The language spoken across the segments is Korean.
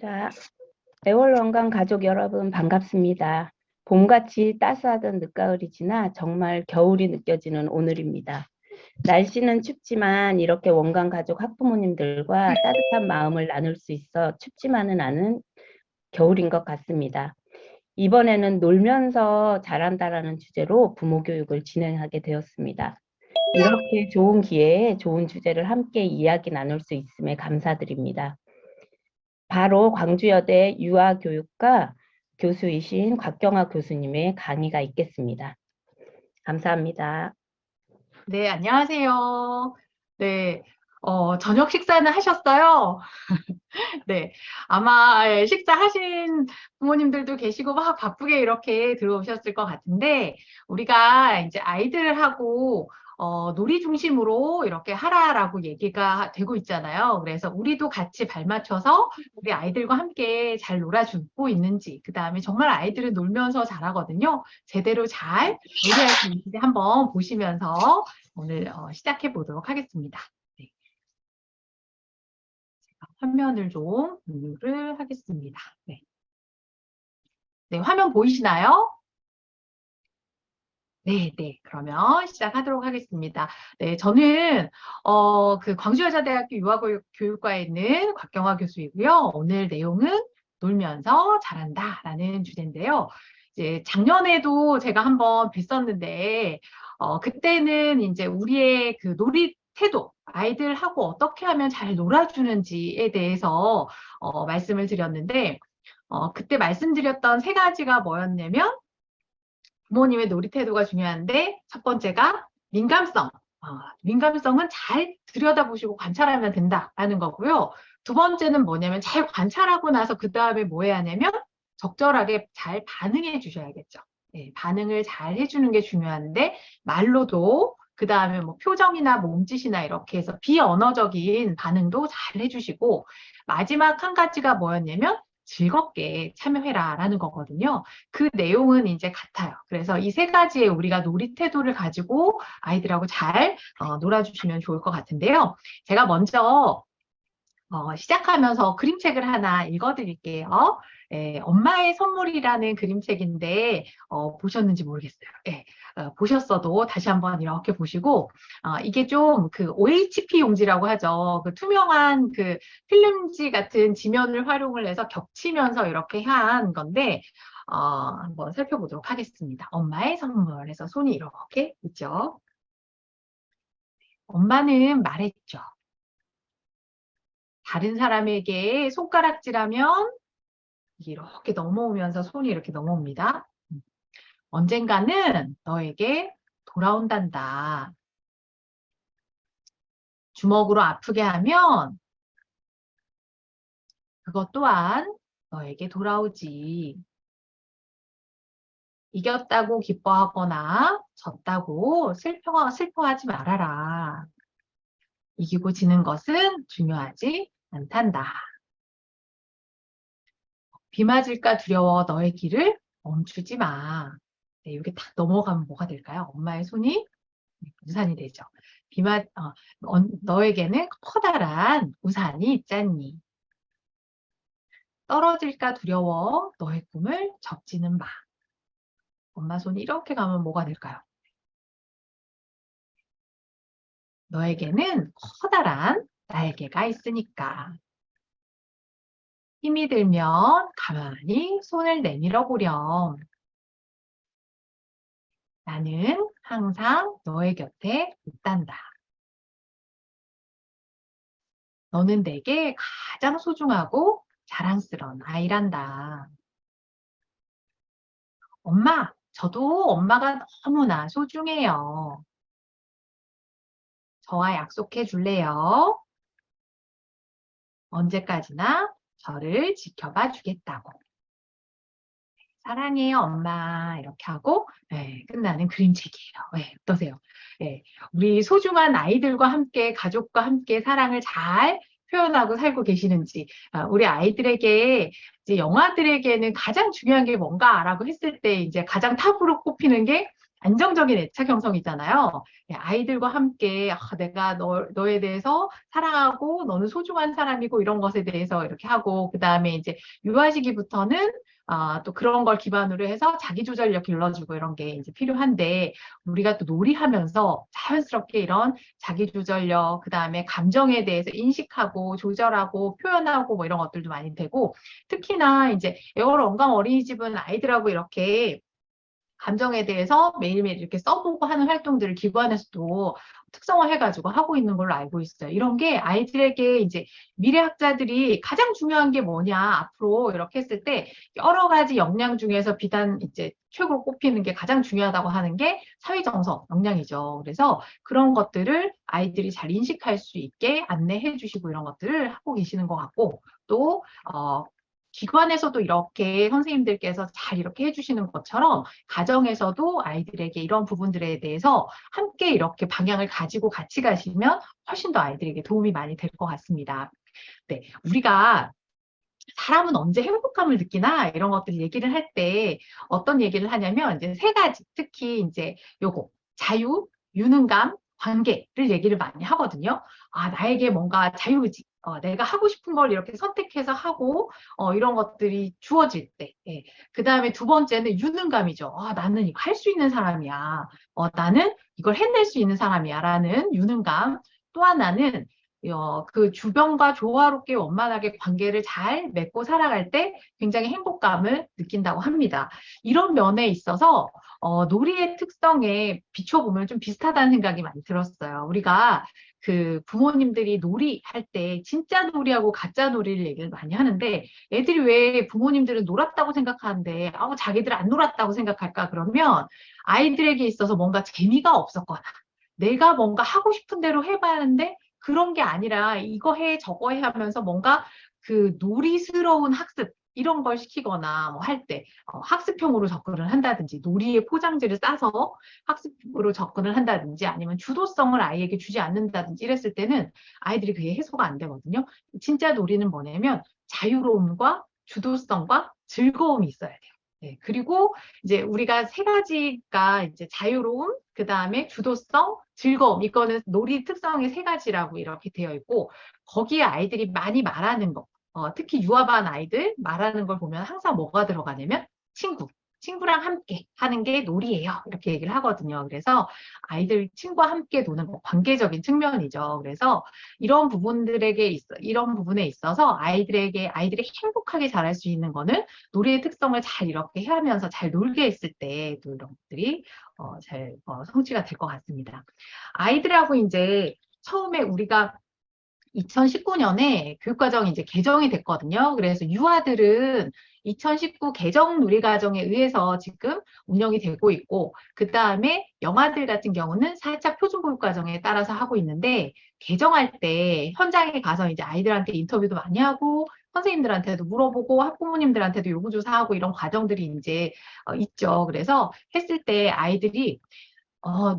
자, 애월원강 가족 여러분 반갑습니다. 봄같이 따스하던 늦가을이 지나 정말 겨울이 느껴지는 오늘입니다. 날씨는 춥지만 이렇게 원강 가족 학부모님들과 따뜻한 마음을 나눌 수 있어 춥지만은 않은 겨울인 것 같습니다. 이번에는 놀면서 잘한다라는 주제로 부모 교육을 진행하게 되었습니다. 이렇게 좋은 기회에 좋은 주제를 함께 이야기 나눌 수 있음에 감사드립니다. 바로 광주여대 유아교육과 교수이신 곽경화 교수님의 강의가 있겠습니다. 감사합니다. 네, 안녕하세요. 네, 저녁 식사는 하셨어요? 네, 아마 식사하신 부모님들도 계시고 막 바쁘게 이렇게 들어오셨을 것 같은데, 우리가 이제 아이들하고 놀이 중심으로 이렇게 하라라고 얘기가 되고 있잖아요. 그래서 우리도 같이 발맞춰서 우리 아이들과 함께 잘 놀아주고 있는지, 그 다음에 정말 아이들은 놀면서 잘하거든요. 제대로 잘 놀이할 수 있는지 한번 보시면서 오늘 시작해 보도록 하겠습니다. 네. 화면을 좀 공유를 하겠습니다. 네. 네, 화면 보이시나요? 네, 네. 그러면 시작하도록 하겠습니다. 네, 저는 그 광주여자대학교 유아교육과에 있는 곽경화 교수이고요. 오늘 내용은 놀면서 잘한다라는 주제인데요. 이제 작년에도 제가 한번 뵀었는데 그때는 이제 우리의 그 놀이 태도, 아이들하고 어떻게 하면 잘 놀아주는지에 대해서 말씀을 드렸는데 그때 말씀드렸던 세 가지가 뭐였냐면 부모님의 놀이 태도가 중요한데 첫 번째가 민감성. 민감성은 잘 들여다보시고 관찰하면 된다라는 거고요. 두 번째는 뭐냐면 잘 관찰하고 나서 그 다음에 뭐 해야 하냐면 적절하게 잘 반응해 주셔야겠죠. 네, 반응을 잘 해주는 게 중요한데 말로도 그 다음에 뭐 표정이나 몸짓이나 이렇게 해서 비언어적인 반응도 잘 해주시고 마지막 한 가지가 뭐였냐면 즐겁게 참여해라라는 거거든요. 그 내용은 이제 같아요. 그래서 이 세 가지의 우리가 놀이 태도를 가지고 아이들하고 잘 놀아주시면 좋을 것 같은데요. 제가 먼저 시작하면서 그림책을 하나 읽어드릴게요. 엄마의 선물이라는 그림책인데 보셨는지 모르겠어요. 보셨어도 다시 한번 이렇게 보시고 이게 좀 그 OHP 용지라고 하죠. 그 투명한 그 필름지 같은 지면을 활용을 해서 겹치면서 이렇게 한 건데 한번 살펴보도록 하겠습니다. 엄마의 선물 해서 손이 이렇게 있죠. 엄마는 말했죠. 다른 사람에게 손가락질하면 이렇게 넘어오면서 손이 이렇게 넘어옵니다. 언젠가는 너에게 돌아온단다. 주먹으로 아프게 하면 그것 또한 너에게 돌아오지. 이겼다고 기뻐하거나 졌다고 슬퍼하지 말아라. 이기고 지는 것은 중요하지 않단다. 비 맞을까 두려워 너의 길을 멈추지 마. 네, 이렇게 딱 넘어가면 뭐가 될까요? 엄마의 손이 우산이 되죠. 너에게는 커다란 우산이 있잖니. 떨어질까 두려워 너의 꿈을 접지는 마. 엄마 손이 이렇게 가면 뭐가 될까요? 너에게는 커다란 날개가 있으니까. 힘이 들면 가만히 손을 내밀어 보렴. 나는 항상 너의 곁에 있단다. 너는 내게 가장 소중하고 자랑스러운 아이란다. 엄마, 저도 엄마가 너무나 소중해요. 저와 약속해 줄래요? 언제까지나 저를 지켜봐 주겠다고. 사랑해요, 엄마. 이렇게 하고 끝나는 그림책이에요. 어떠세요? 우리 소중한 아이들과 함께, 가족과 함께 사랑을 잘 표현하고 살고 계시는지, 우리 아이들에게, 이제 영아들에게는 가장 중요한 게 뭔가라고 했을 때, 이제 가장 탑으로 꼽히는 게 안정적인 애착 형성이잖아요. 예, 아이들과 함께 내가 너에 대해서 사랑하고 너는 소중한 사람이고 이런 것에 대해서 이렇게 하고 그다음에 이제 유아 시기부터는 또 그런 걸 기반으로 해서 자기조절력 길러주고 이런 게 이제 필요한데 우리가 또 놀이하면서 자연스럽게 이런 자기조절력 그다음에 감정에 대해서 인식하고 조절하고 표현하고 뭐 이런 것들도 많이 되고 특히나 이제 애월 원강 어린이집은 아이들하고 이렇게 감정에 대해서 매일매일 이렇게 써보고 하는 활동들을 기관에서도 특성화해가지고 하고 있는 걸로 알고 있어요. 이런 게 아이들에게 이제 미래학자들이 가장 중요한 게 뭐냐, 앞으로 이렇게 했을 때 여러 가지 역량 중에서 비단 이제 최고로 꼽히는 게 가장 중요하다고 하는 게 사회정서 역량이죠. 그래서 그런 것들을 아이들이 잘 인식할 수 있게 안내해 주시고 이런 것들을 하고 계시는 것 같고 또, 기관에서도 이렇게 선생님들께서 잘 이렇게 해주시는 것처럼 가정에서도 아이들에게 이런 부분들에 대해서 함께 이렇게 방향을 가지고 같이 가시면 훨씬 더 아이들에게 도움이 많이 될 것 같습니다. 네, 우리가 사람은 언제 행복감을 느끼나 이런 것들 얘기를 할 때 어떤 얘기를 하냐면 이제 세 가지 특히 이제 요거 자유, 유능감, 관계를 얘기를 많이 하거든요. 나에게 뭔가 자유의지, 내가 하고 싶은 걸 이렇게 선택해서 하고 이런 것들이 주어질 때. 예. 그 다음에 두 번째는 유능감이죠. 나는 이거 할 수 있는 사람이야. 나는 이걸 해낼 수 있는 사람이야. 라는 유능감. 또 하나는 그 주변과 조화롭게 원만하게 관계를 잘 맺고 살아갈 때 굉장히 행복감을 느낀다고 합니다. 이런 면에 있어서 놀이의 특성에 비춰보면 좀 비슷하다는 생각이 많이 들었어요. 우리가 그 부모님들이 놀이할 때 진짜 놀이하고 가짜 놀이를 얘기를 많이 하는데 애들이 왜 부모님들은 놀았다고 생각하는데 자기들 안 놀았다고 생각할까 그러면 아이들에게 있어서 뭔가 재미가 없었거나 내가 뭔가 하고 싶은 대로 해봐야 하는데 그런 게 아니라 이거 해 저거 해 하면서 뭔가 그 놀이스러운 학습 이런 걸 시키거나 뭐 할 때 학습형으로 접근을 한다든지 놀이의 포장지를 싸서 학습으로 접근을 한다든지 아니면 주도성을 아이에게 주지 않는다든지 이랬을 때는 아이들이 그게 해소가 안 되거든요. 진짜 놀이는 뭐냐면 자유로움과 주도성과 즐거움이 있어야 돼요. 네, 그리고 이제 우리가 세 가지가 이제 자유로움, 그 다음에 주도성, 즐거움. 이거는 놀이 특성의 세 가지라고 이렇게 되어 있고, 거기에 아이들이 많이 말하는 거, 특히 유아반 아이들 말하는 걸 보면 항상 뭐가 들어가냐면 친구. 친구랑 함께 하는 게 놀이예요. 이렇게 얘기를 하거든요. 그래서 아이들 친구와 함께 노는 거, 관계적인 측면이죠. 그래서 이런 부분에 있어서 아이들이 행복하게 자랄 수 있는 거는 놀이의 특성을 잘 이렇게 하면서 잘 놀게 했을 때 또 이런 것들이 잘 성취가 될 것 같습니다. 아이들하고 이제 처음에 우리가 2019년에 교육과정이 이제 개정이 됐거든요. 그래서 유아들은 2019 개정 누리과정에 의해서 지금 운영이 되고 있고, 그 다음에 영아들 같은 경우는 살짝 표준교육과정에 따라서 하고 있는데, 개정할 때 현장에 가서 이제 아이들한테 인터뷰도 많이 하고, 선생님들한테도 물어보고, 학부모님들한테도 요구조사하고 이런 과정들이 이제 있죠. 그래서 했을 때 아이들이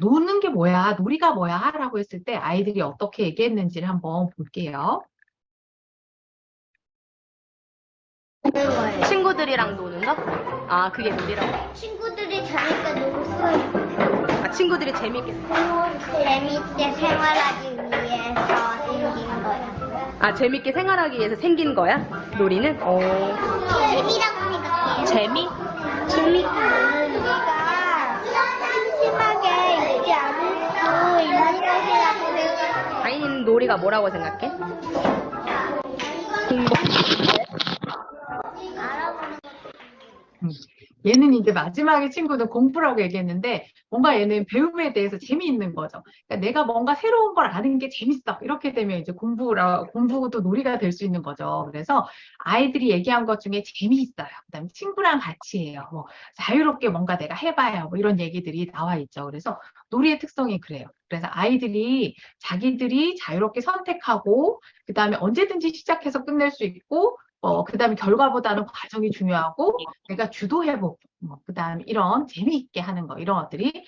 노는 게 뭐야? 놀이가 뭐야? 라고 했을 때 아이들이 어떻게 얘기했는지를 한번 볼게요. 친구들이랑 노는 거? 그게 놀이라고? 친구들이 재밌게 놀 수 있고 친구들이 재밌게. 재밌게 생활하기 위해서 생긴 거야. 재밌게 생활하기 위해서 생긴 거야? 놀이는? 재미라고 생각해요. 재미? 재밌게 놀으니까 심심하게 있지 않고 있는 것이라고 생각해요. 아이는 놀이가 뭐라고 생각해? 공부. 얘는 이제 마지막에 친구는 공부라고 얘기했는데 뭔가 얘는 배움에 대해서 재미있는 거죠. 그러니까 내가 뭔가 새로운 걸 아는 게 재밌어. 이렇게 되면 이제 공부도 놀이가 될 수 있는 거죠. 그래서 아이들이 얘기한 것 중에 재미있어요. 그다음에 친구랑 같이 해요. 뭐 자유롭게 뭔가 내가 해봐요. 뭐 이런 얘기들이 나와 있죠. 그래서 놀이의 특성이 그래요. 그래서 아이들이 자기들이 자유롭게 선택하고 그다음에 언제든지 시작해서 끝낼 수 있고 그다음에 결과보다는 과정이 중요하고 내가 주도해보고 그다음에 이런 재미있게 하는 거 이런 것들이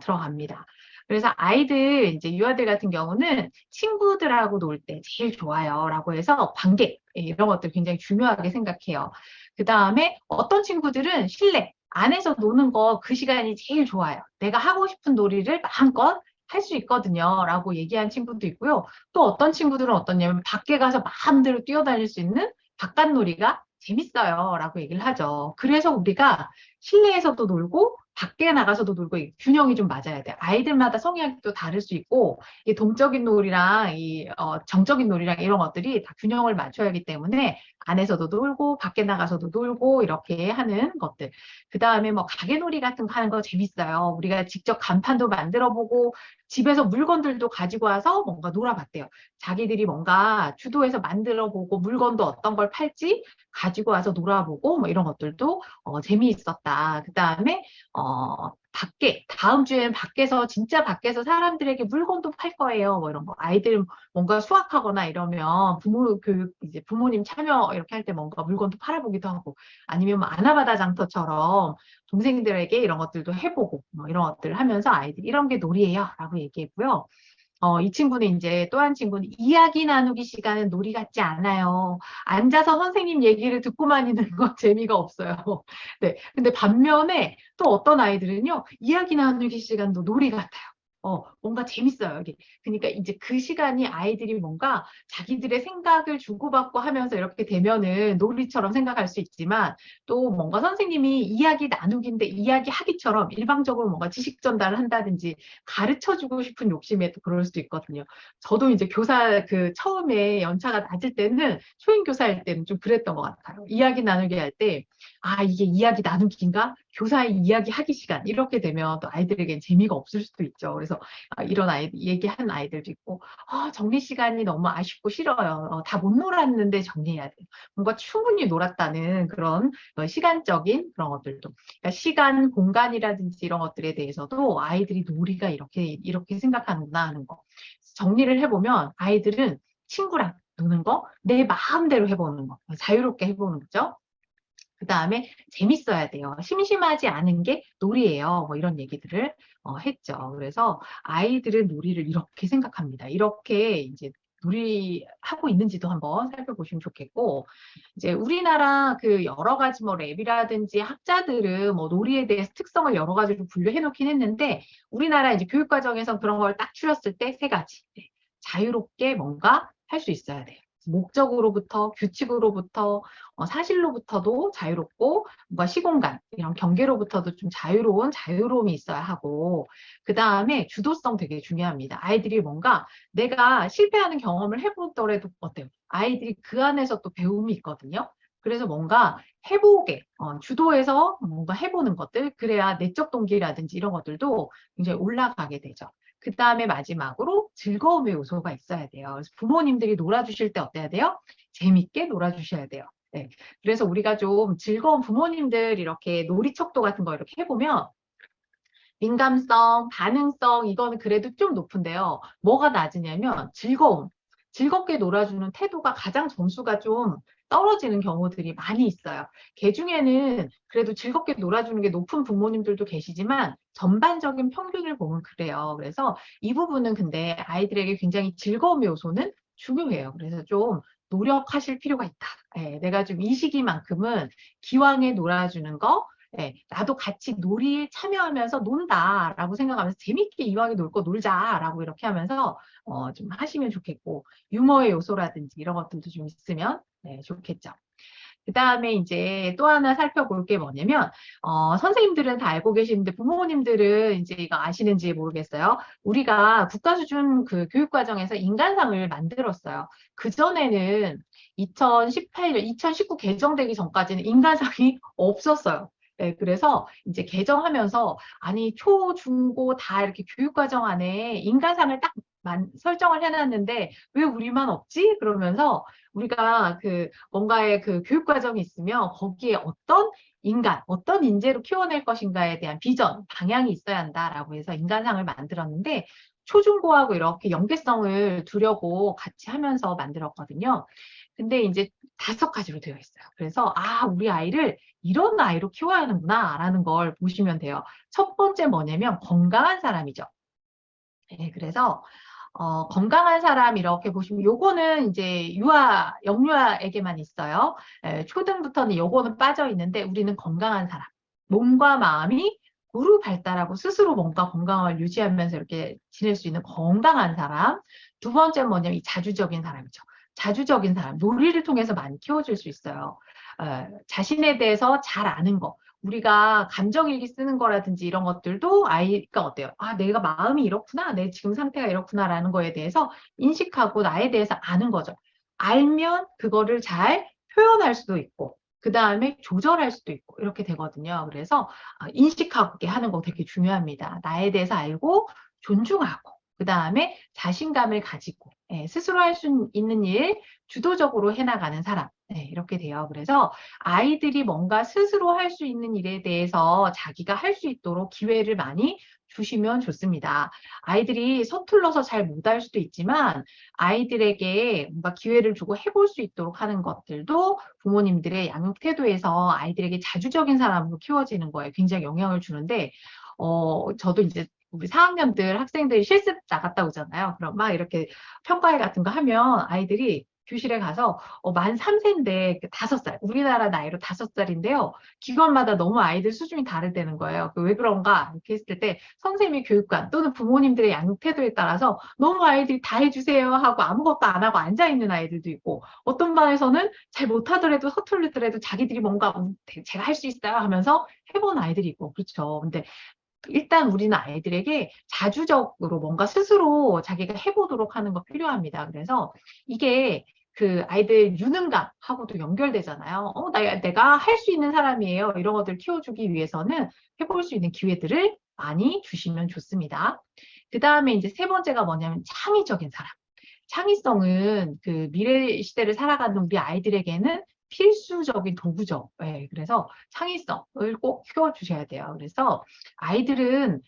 들어갑니다. 그래서 아이들 이제 유아들 같은 경우는 친구들하고 놀 때 제일 좋아요라고 해서 관계 이런 것들 굉장히 중요하게 생각해요. 그다음에 어떤 친구들은 신뢰 안에서 노는 거 그 시간이 제일 좋아요. 내가 하고 싶은 놀이를 마음껏 할 수 있거든요. 라고 얘기한 친구도 있고요. 또 어떤 친구들은 어떠냐면 밖에 가서 마음대로 뛰어다닐 수 있는 바깥놀이가 재밌어요. 라고 얘기를 하죠. 그래서 우리가 실내에서도 놀고 밖에 나가서도 놀고 이 균형이 좀 맞아야 돼요. 아이들마다 성향이 또 다를 수 있고 이 동적인 놀이랑 이 정적인 놀이랑 이런 것들이 다 균형을 맞춰야 하기 때문에 안에서도 놀고 밖에 나가서도 놀고 이렇게 하는 것들. 그 다음에 뭐 가게놀이 같은 거 하는 거 재밌어요. 우리가 직접 간판도 만들어 보고 집에서 물건들도 가지고 와서 뭔가 놀아봤대요. 자기들이 뭔가 주도해서 만들어 보고 물건도 어떤 걸 팔지 가지고 와서 놀아보고 뭐 이런 것들도 재미있었다. 그 다음에 밖에 다음 주에는 밖에서 진짜 밖에서 사람들에게 물건도 팔 거예요. 뭐 이런 거 아이들 뭔가 수학하거나 이러면 부모 교육 이제 부모님 참여 이렇게 할 때 뭔가 물건도 팔아보기도 하고 아니면 뭐 아나바다 장터처럼 동생들에게 이런 것들도 해보고 뭐 이런 것들을 하면서 아이들이 이런 게 놀이예요라고 얘기했고요. 이 친구는 이제 또 한 친구는 이야기 나누기 시간은 놀이 같지 않아요. 앉아서 선생님 얘기를 듣고만 있는 건 재미가 없어요. 네. 근데 반면에 또 어떤 아이들은요, 이야기 나누기 시간도 놀이 같아요. 뭔가 재밌어요, 이게. 그러니까 이제 그 시간이 아이들이 뭔가 자기들의 생각을 주고받고 하면서 이렇게 되면은 놀이처럼 생각할 수 있지만 또 뭔가 선생님이 이야기 나누기인데 이야기하기처럼 일방적으로 뭔가 지식 전달을 한다든지 가르쳐 주고 싶은 욕심에 또 그럴 수도 있거든요. 저도 이제 교사 그 처음에 연차가 낮을 때는 초임 교사일 때는 좀 그랬던 것 같아요. 이야기 나누기 할 때, 아, 이게 이야기 나누기인가? 교사의 이야기하기 시간 이렇게 되면 또 아이들에겐 재미가 없을 수도 있죠. 그래서 이런 아이들 얘기하는 아이들도 있고 정리 시간이 너무 아쉽고 싫어요. 다 못 놀았는데 정리해야 돼요. 뭔가 충분히 놀았다는 그런 시간적인 그런 것들도 그러니까 시간, 공간이라든지 이런 것들에 대해서도 아이들이 놀이가 이렇게 생각하는구나 하는 거. 정리를 해보면 아이들은 친구랑 노는 거, 내 마음대로 해보는 거, 자유롭게 해보는 거죠. 그 다음에 재밌어야 돼요. 심심하지 않은 게 놀이예요. 뭐 이런 얘기들을 했죠. 그래서 아이들은 놀이를 이렇게 생각합니다. 이렇게 이제 놀이하고 있는지도 한번 살펴보시면 좋겠고, 이제 우리나라 그 여러 가지 뭐 랩이라든지 학자들은 뭐 놀이에 대해서 특성을 여러 가지로 분류해 놓긴 했는데, 우리나라 이제 교육과정에서 그런 걸 딱 추렸을 때 세 가지. 네. 자유롭게 뭔가 할 수 있어야 돼요. 목적으로부터 규칙으로부터 사실로부터도 자유롭고 뭔가 시공간 이런 경계로부터도 좀 자유로움이 있어야 하고 그 다음에 주도성 되게 중요합니다. 아이들이 뭔가 내가 실패하는 경험을 해보더라도 어때요? 아이들이 그 안에서 또 배움이 있거든요. 그래서 뭔가 해보게 주도해서 뭔가 해보는 것들 그래야 내적 동기라든지 이런 것들도 굉장히 올라가게 되죠. 그 다음에 마지막으로 즐거움의 요소가 있어야 돼요. 그래서 부모님들이 놀아주실 때 어때야 돼요? 재밌게 놀아주셔야 돼요. 네. 그래서 우리가 좀 즐거운 부모님들 이렇게 놀이척도 같은 거 이렇게 해보면 민감성, 반응성 이거는 그래도 좀 높은데요. 뭐가 낮으냐면 즐거움. 즐겁게 놀아주는 태도가 가장 점수가 좀 떨어지는 경우들이 많이 있어요. 개 중에는 그래도 즐겁게 놀아주는 게 높은 부모님들도 계시지만 전반적인 평균을 보면 그래요. 그래서 이 부분은 근데 아이들에게 굉장히 즐거움의 요소는 중요해요. 그래서 좀 노력하실 필요가 있다. 내가 좀 이 시기만큼은 기왕에 놀아주는 거 나도 같이 놀이에 참여하면서 논다라고 생각하면서 재밌게 이왕에 놀 거 놀자라고 이렇게 하면서 좀 하시면 좋겠고 유머의 요소라든지 이런 것들도 좀 있으면 좋겠죠. 그 다음에 이제 또 하나 살펴볼 게 뭐냐면 선생님들은 다 알고 계시는데 부모님들은 이제 이거 아시는지 모르겠어요. 우리가 국가 수준 그 교육 과정에서 인간상을 만들었어요. 그전에는 2018년, 2019 개정되기 전까지는 인간상이 없었어요. 네, 그래서 이제 개정하면서 아니 초, 중, 고 다 이렇게 교육과정 안에 인간상을 딱 설정을 해놨는데 왜 우리만 없지? 그러면서 우리가 그 뭔가의 그 교육과정이 있으면 거기에 어떤 인간, 어떤 인재로 키워낼 것인가에 대한 비전, 방향이 있어야 한다라고 해서 인간상을 만들었는데 초중고하고 이렇게 연계성을 두려고 같이 하면서 만들었거든요. 근데 이제 5가지로 되어 있어요. 그래서 우리 아이를 이런 아이로 키워야 하는구나 라는 걸 보시면 돼요. 첫 번째 뭐냐면 건강한 사람이죠. 네, 그래서 건강한 사람 이렇게 보시면 요거는 이제 영유아에게만 있어요. 초등부터는 요거는 빠져 있는데 우리는 건강한 사람. 몸과 마음이 고루 발달하고 스스로 뭔가 건강을 유지하면서 이렇게 지낼 수 있는 건강한 사람. 두 번째는 뭐냐면 이 자주적인 사람이죠. 자주적인 사람, 놀이를 통해서 많이 키워줄 수 있어요. 자신에 대해서 잘 아는 거. 우리가 감정일기 쓰는 거라든지 이런 것들도 아이가 어때요? 아, 내가 마음이 이렇구나. 내 지금 상태가 이렇구나라는 거에 대해서 인식하고 나에 대해서 아는 거죠. 알면 그거를 잘 표현할 수도 있고, 그 다음에 조절할 수도 있고, 이렇게 되거든요. 그래서 인식하게 하는 거 되게 중요합니다. 나에 대해서 알고, 존중하고, 그 다음에 자신감을 가지고, 스스로 할 수 있는 일, 주도적으로 해나가는 사람. 이렇게 돼요. 그래서 아이들이 뭔가 스스로 할 수 있는 일에 대해서 자기가 할 수 있도록 기회를 많이 주시면 좋습니다. 아이들이 서툴러서 잘 못할 수도 있지만 아이들에게 뭔가 기회를 주고 해볼 수 있도록 하는 것들도 부모님들의 양육 태도에서 아이들에게 자주적인 사람으로 키워지는 거에 굉장히 영향을 주는데, 저도 이제 우리 4학년들 학생들이 실습 나갔다 오잖아요. 그럼 막 이렇게 평가회 같은 거 하면 아이들이 교실에 가서 만 3세인데 5살, 우리나라 나이로 5살인데요. 기관마다 너무 아이들 수준이 다르다는 거예요. 왜 그런가? 이렇게 했을 때 선생님이 교육관 또는 부모님들의 양육 태도에 따라서 너무 아이들이 다 해주세요 하고 아무것도 안 하고 앉아있는 아이들도 있고, 어떤 반에서는 잘 못하더라도 서툴르더라도 자기들이 뭔가 제가 할 수 있어요 하면서 해본 아이들이 있고, 그렇죠. 근데 일단 우리는 아이들에게 자주적으로 뭔가 스스로 자기가 해보도록 하는 거 필요합니다. 그래서 이게 그 아이들 유능감하고도 연결되잖아요. 내가 할 수 있는 사람이에요. 이런 것들 키워주기 위해서는 해볼 수 있는 기회들을 많이 주시면 좋습니다. 그 다음에 이제 세 번째가 뭐냐면 창의적인 사람. 창의성은 그 미래 시대를 살아가는 우리 아이들에게는 필수적인 도구죠. 그래서 창의성을 꼭 키워주셔야 돼요. 그래서 아이들은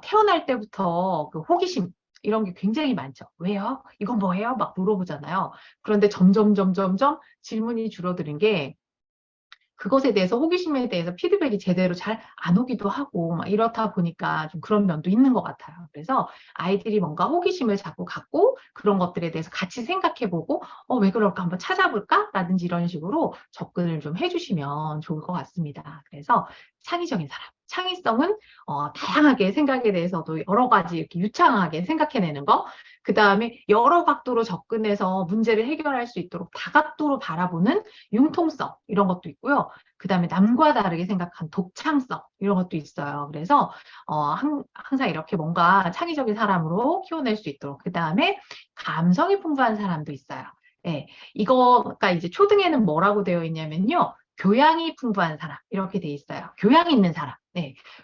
태어날 때부터 그 호기심 이런 게 굉장히 많죠. 왜요? 이건 뭐예요? 막 물어보잖아요. 그런데 점점 질문이 줄어드는 게, 그것에 대해서 호기심에 대해서 피드백이 제대로 잘 안 오기도 하고 막 이렇다 보니까 좀 그런 면도 있는 것 같아요. 그래서 아이들이 뭔가 호기심을 자꾸 갖고 그런 것들에 대해서 같이 생각해보고 왜 그럴까 한번 찾아볼까? 라든지 이런 식으로 접근을 좀 해주시면 좋을 것 같습니다. 그래서 창의적인 사람. 창의성은 다양하게 생각에 대해서도 여러 가지 이렇게 유창하게 생각해내는 거. 그 다음에 여러 각도로 접근해서 문제를 해결할 수 있도록 다각도로 바라보는 융통성 이런 것도 있고요. 그 다음에 남과 다르게 생각한 독창성 이런 것도 있어요. 그래서 항상 이렇게 뭔가 창의적인 사람으로 키워낼 수 있도록. 그 다음에 감성이 풍부한 사람도 있어요. 이거가 이제 초등에는 뭐라고 되어 있냐면요. 교양이 풍부한 사람 이렇게 돼 있어요. 교양 있는 사람.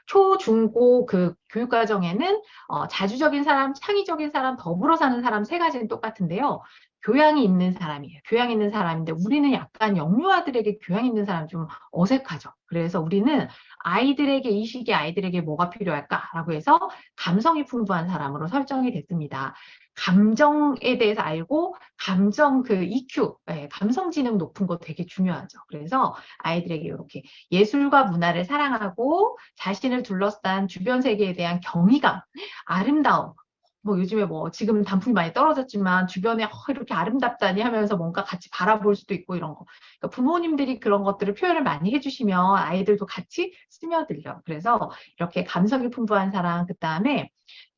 초, 중, 고 그 교육과정에는 자주적인 사람, 창의적인 사람, 더불어 사는 사람 세 가지는 똑같은데요. 교양이 있는 사람이에요. 교양 있는 사람인데 우리는 약간 영유아들에게 교양 있는 사람 좀 어색하죠. 그래서 우리는 아이들에게, 이 시기에 아이들에게 뭐가 필요할까라고 해서 감성이 풍부한 사람으로 설정이 됐습니다. 감정에 대해서 알고 감정 그 EQ, 감성 지능 높은 거 되게 중요하죠. 그래서 아이들에게 이렇게 예술과 문화를 사랑하고 자신을 둘러싼 주변 세계에 대한 경이감, 아름다움, 요즘에 지금 단풍이 많이 떨어졌지만 주변에 이렇게 아름답다니 하면서 뭔가 같이 바라볼 수도 있고 이런 거. 그러니까 부모님들이 그런 것들을 표현을 많이 해주시면 아이들도 같이 스며들려. 그래서 이렇게 감성이 풍부한 사람, 그 다음에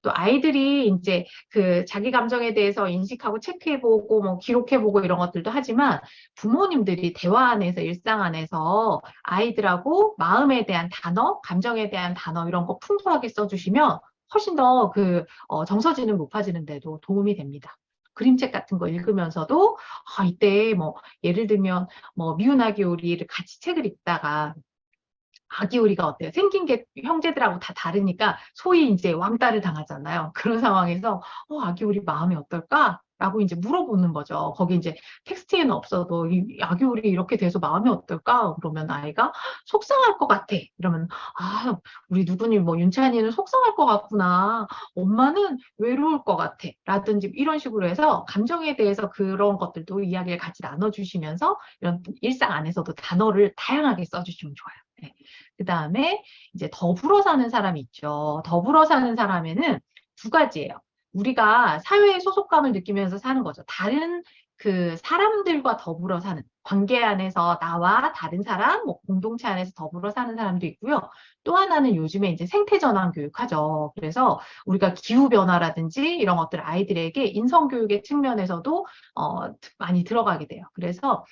또 아이들이 이제 그 자기 감정에 대해서 인식하고 체크해보고 기록해보고 이런 것들도 하지만 부모님들이 대화 안에서 일상 안에서 아이들하고 마음에 대한 단어, 감정에 대한 단어 이런 거 풍부하게 써주시면 훨씬 더 정서지능 높아지는 데도 도움이 됩니다. 그림책 같은 거 읽으면서도 이때 예를 들면 미운 아기 오리를 같이 책을 읽다가 아기 오리가 어때요? 생긴 게 형제들하고 다 다르니까 소위 이제 왕따를 당하잖아요. 그런 상황에서 아기 오리 마음이 어떨까? 라고 이제 물어보는 거죠. 거기 이제 텍스트에는 없어도 이 아기 오리 이렇게 돼서 마음이 어떨까? 그러면 아이가 속상할 것 같아. 이러면 우리 누구니 윤찬이는 속상할 것 같구나. 엄마는 외로울 것 같아. 라든지 이런 식으로 해서 감정에 대해서 그런 것들도 이야기를 같이 나눠주시면서 이런 일상 안에서도 단어를 다양하게 써주시면 좋아요. 그 다음에 이제 더불어 사는 사람이 있죠. 더불어 사는 사람에는 두 가지예요. 우리가 사회의 소속감을 느끼면서 사는 거죠. 다른 그 사람들과 더불어 사는 관계 안에서 나와 다른 사람, 뭐 공동체 안에서 더불어 사는 사람도 있고요. 또 하나는 요즘에 이제 생태 전환 교육하죠. 그래서 우리가 기후 변화라든지 이런 것들 아이들에게 인성 교육의 측면에서도 많이 들어가게 돼요. 그래서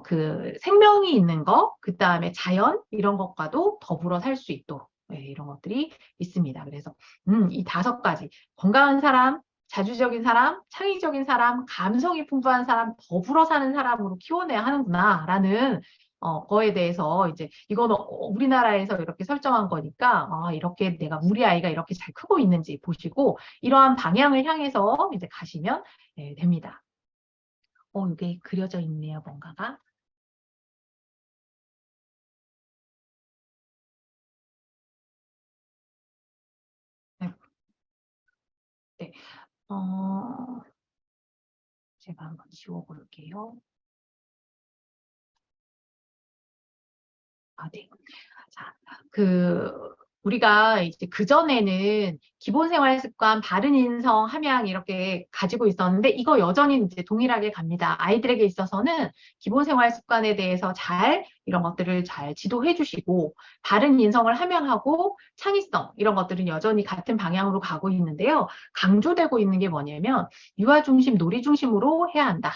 그 생명이 있는 거, 그 다음에 자연 이런 것과도 더불어 살 수 있도록 이런 것들이 있습니다. 그래서 이 5가지 건강한 사람, 자주적인 사람, 창의적인 사람, 감성이 풍부한 사람, 더불어 사는 사람으로 키워내야 하는구나라는 거에 대해서 이제 이거는 우리나라에서 이렇게 설정한 거니까 이렇게 내가 우리 아이가 이렇게 잘 크고 있는지 보시고 이러한 방향을 향해서 이제 가시면 됩니다. 이게 그려져 있네요, 뭔가가. 네. 네. 제가 한번 지워볼게요. 네. 자, 우리가 이제 그전에는 기본 생활 습관, 바른 인성, 함양 이렇게 가지고 있었는데 이거 여전히 이제 동일하게 갑니다. 아이들에게 있어서는 기본 생활 습관에 대해서 이런 것들을 잘 지도해 주시고 바른 인성을 함양하고 창의성 이런 것들은 여전히 같은 방향으로 가고 있는데요. 강조되고 있는 게 뭐냐면 유아 중심, 놀이 중심으로 해야 한다.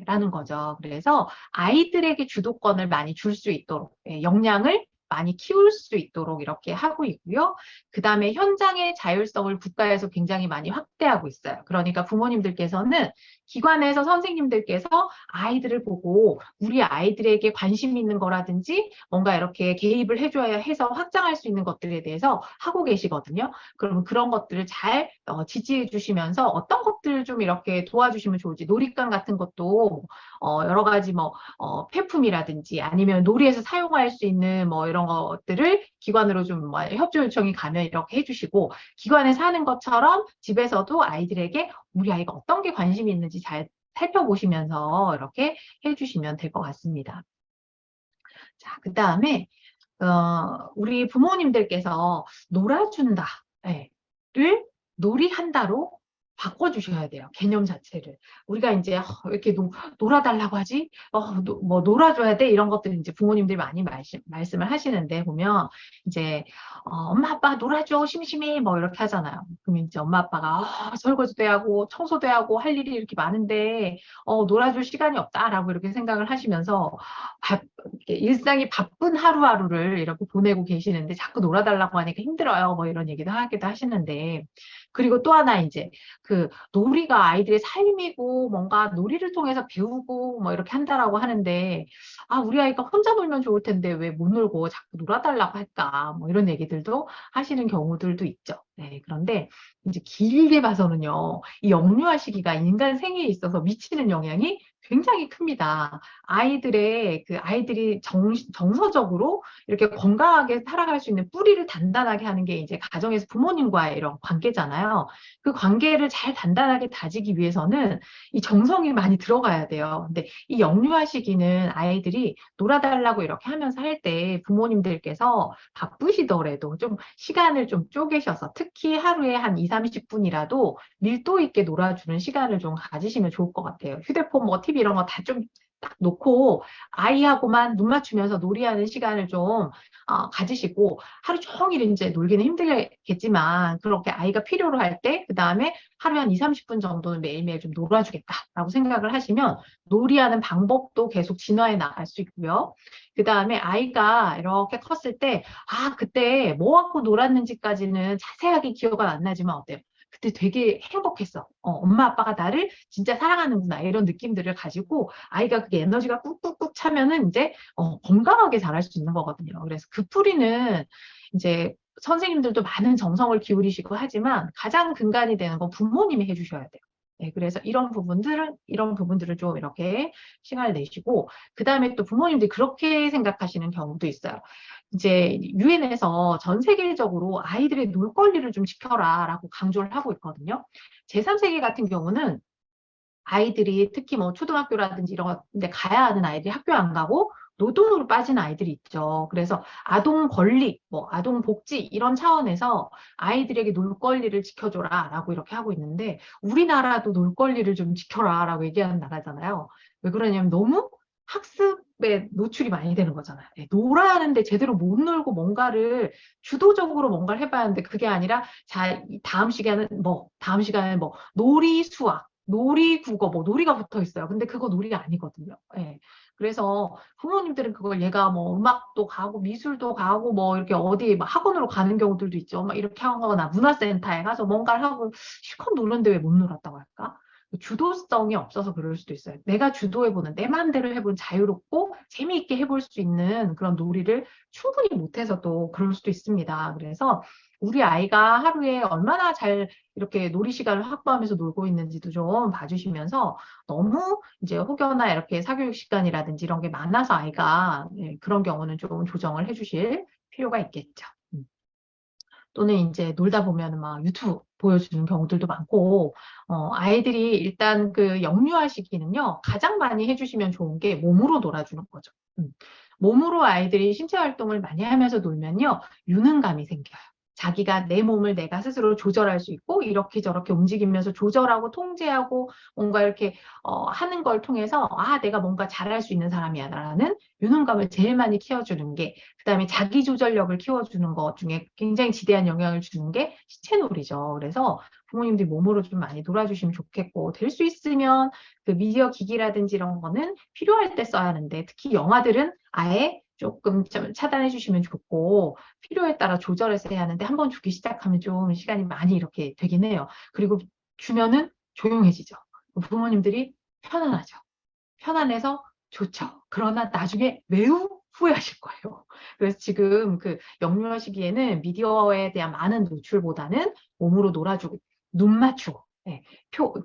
라는 거죠. 그래서 아이들에게 주도권을 많이 줄 수 있도록 역량을 많이 키울 수 있도록 이렇게 하고 있고요. 그 다음에 현장의 자율성을 국가에서 굉장히 많이 확대하고 있어요. 그러니까 부모님들께서는 기관에서 선생님들께서 아이들을 보고 우리 아이들에게 관심 있는 거라든지 뭔가 이렇게 개입을 해줘야 해서 확장할 수 있는 것들에 대해서 하고 계시거든요. 그러면 그런 것들을 잘 지지해 주시면서 어떤 것들을 좀 이렇게 도와주시면 좋을지 놀이감 같은 것도 여러 가지 폐품이라든지 아니면 놀이에서 사용할 수 있는 이런 것들을 기관으로 좀 협조 요청이 가면 이렇게 해주시고 기관에서 하는 것처럼 집에서도 아이들에게 우리 아이가 어떤 게 관심이 있는지 잘 살펴보시면서 이렇게 해주시면 될 것 같습니다. 자, 그 다음에 우리 부모님들께서 놀아준다를 놀이한다로 바꿔주셔야 돼요. 개념 자체를. 우리가 이제 왜 이렇게 놀아달라고 하지? 놀아줘야 돼? 이런 것들 이제 부모님들이 많이 말씀을 하시는데 보면 이제 엄마 아빠 놀아줘 심심해 이렇게 하잖아요. 그럼 이제 엄마 아빠가 설거지도 해야 하고 청소도 해야 하고 할 일이 이렇게 많은데 놀아줄 시간이 없다라고 이렇게 생각을 하시면서 일상이 바쁜 하루하루를 이렇게 보내고 계시는데 자꾸 놀아달라고 하니까 힘들어요. 이런 얘기도 하기도 하시는데 그리고 또 하나 이제 그 놀이가 아이들의 삶이고 뭔가 놀이를 통해서 배우고 이렇게 한다라고 하는데 우리 아이가 혼자 놀면 좋을 텐데 왜 못 놀고 자꾸 놀아달라고 할까 이런 얘기들도 하시는 경우들도 있죠. 네, 그런데 이제 길게 봐서는요, 이 영유아 시기가 인간 생애에 있어서 미치는 영향이 굉장히 큽니다. 아이들이 정서적으로 이렇게 건강하게 살아갈 수 있는 뿌리를 단단하게 하는 게 이제 가정에서 부모님과의 이런 관계잖아요. 그 관계를 잘 단단하게 다지기 위해서는 이 정성이 많이 들어가야 돼요. 근데 이 영유아 시기는 아이들이 놀아달라고 이렇게 하면서 할 때 부모님들께서 바쁘시더라도 좀 시간을 좀 쪼개셔서 특히 하루에 한 2, 30분이라도 밀도 있게 놀아주는 시간을 좀 가지시면 좋을 것 같아요. 휴대폰, TV 이런 거 다 좀 딱 놓고 아이하고만 눈 맞추면서 놀이하는 시간을 좀 가지시고 하루 종일 이제 놀기는 힘들겠지만 그렇게 아이가 필요로 할 때 그 다음에 하루에 한 2, 30분 정도는 매일매일 좀 놀아주겠다라고 생각을 하시면 놀이하는 방법도 계속 진화해 나갈 수 있고요. 그 다음에 아이가 이렇게 컸을 때 그때 뭐 하고 놀았는지까지는 자세하게 기억은 안 나지만 어때요? 그때 되게 행복했어. 엄마 아빠가 나를 진짜 사랑하는구나 이런 느낌들을 가지고 아이가 그게 에너지가 꾹꾹꾹 차면은 이제 건강하게 자랄 수 있는 거거든요. 그래서 그 뿌리는 이제 선생님들도 많은 정성을 기울이시고 하지만 가장 근간이 되는 건 부모님이 해주셔야 돼요. 네, 그래서 이런 부분들을 좀 이렇게 시간을 내시고, 그 다음에 또 부모님들이 그렇게 생각하시는 경우도 있어요. 이제 유엔에서 전 세계적으로 아이들의 놀거리를 좀 지켜라라고 강조를 하고 있거든요. 제3세계 같은 경우는 아이들이 특히 초등학교라든지 이런 데 가야 하는 아이들이 학교 안 가고 노동으로 빠진 아이들이 있죠. 그래서 아동 권리, 뭐 아동 복지 이런 차원에서 아이들에게 놀 권리를 지켜줘라라고 이렇게 하고 있는데 우리나라도 놀 권리를 좀 지켜라라고 얘기하는 나라잖아요. 왜 그러냐면 너무 학습에 노출이 많이 되는 거잖아요. 놀아야하는데 제대로 못 놀고 뭔가를 주도적으로 뭔가를 해봐야 하는데 그게 아니라 자, 다음 시간에는 뭐 놀이 수학, 놀이 국어, 뭐 놀이가 붙어 있어요. 근데 그거 놀이가 아니거든요. 예. 그래서 부모님들은 그걸 얘가 뭐 음악도 가고 미술도 가고 뭐 이렇게 어디 막 학원으로 가는 경우들도 있죠. 막 이렇게 하거나 문화센터에 가서 뭔가를 하고 실컷 놀는데 왜 못 놀았다고 할까? 주도성이 없어서 그럴 수도 있어요. 내가 주도해보는, 내 마음대로 해보는 자유롭고 재미있게 해볼 수 있는 그런 놀이를 충분히 못해서 또 그럴 수도 있습니다. 그래서 우리 아이가 하루에 얼마나 잘 이렇게 놀이 시간을 확보하면서 놀고 있는지도 좀 봐주시면서 너무 이제 혹여나 이렇게 사교육 시간이라든지 이런 게 많아서 아이가 그런 경우는 좀 조정을 해주실 필요가 있겠죠. 또는 이제 놀다 보면 막 유튜브 보여주는 경우들도 많고, 아이들이 일단 그 영유아 시기는요, 가장 많이 해주시면 좋은 게 몸으로 놀아주는 거죠. 몸으로 아이들이 신체 활동을 많이 하면서 놀면요, 유능감이 생겨요. 자기가 내 몸을 내가 스스로 조절할 수 있고 이렇게 저렇게 움직이면서 조절하고 통제하고 뭔가 이렇게 하는 걸 통해서 아 내가 뭔가 잘할 수 있는 사람이야 라는 유능감을 제일 많이 키워주는 게 그다음에 자기 조절력을 키워주는 것 중에 굉장히 지대한 영향을 주는 게 시체놀이죠. 그래서 부모님들이 몸으로 좀 많이 놀아주시면 좋겠고 될 수 있으면 그 미디어 기기라든지 이런 거는 필요할 때 써야 하는데 특히 영화들은 아예 조금 좀 차단해 주시면 좋고 필요에 따라 조절해서 해야 하는데 한번 주기 시작하면 좀 시간이 많이 이렇게 되긴 해요. 그리고 주면은 조용해지죠. 부모님들이 편안하죠. 편안해서 좋죠. 그러나 나중에 매우 후회하실 거예요. 그래서 지금 그 영유아 시기에는 미디어에 대한 많은 노출보다는 몸으로 놀아주고 눈 맞추고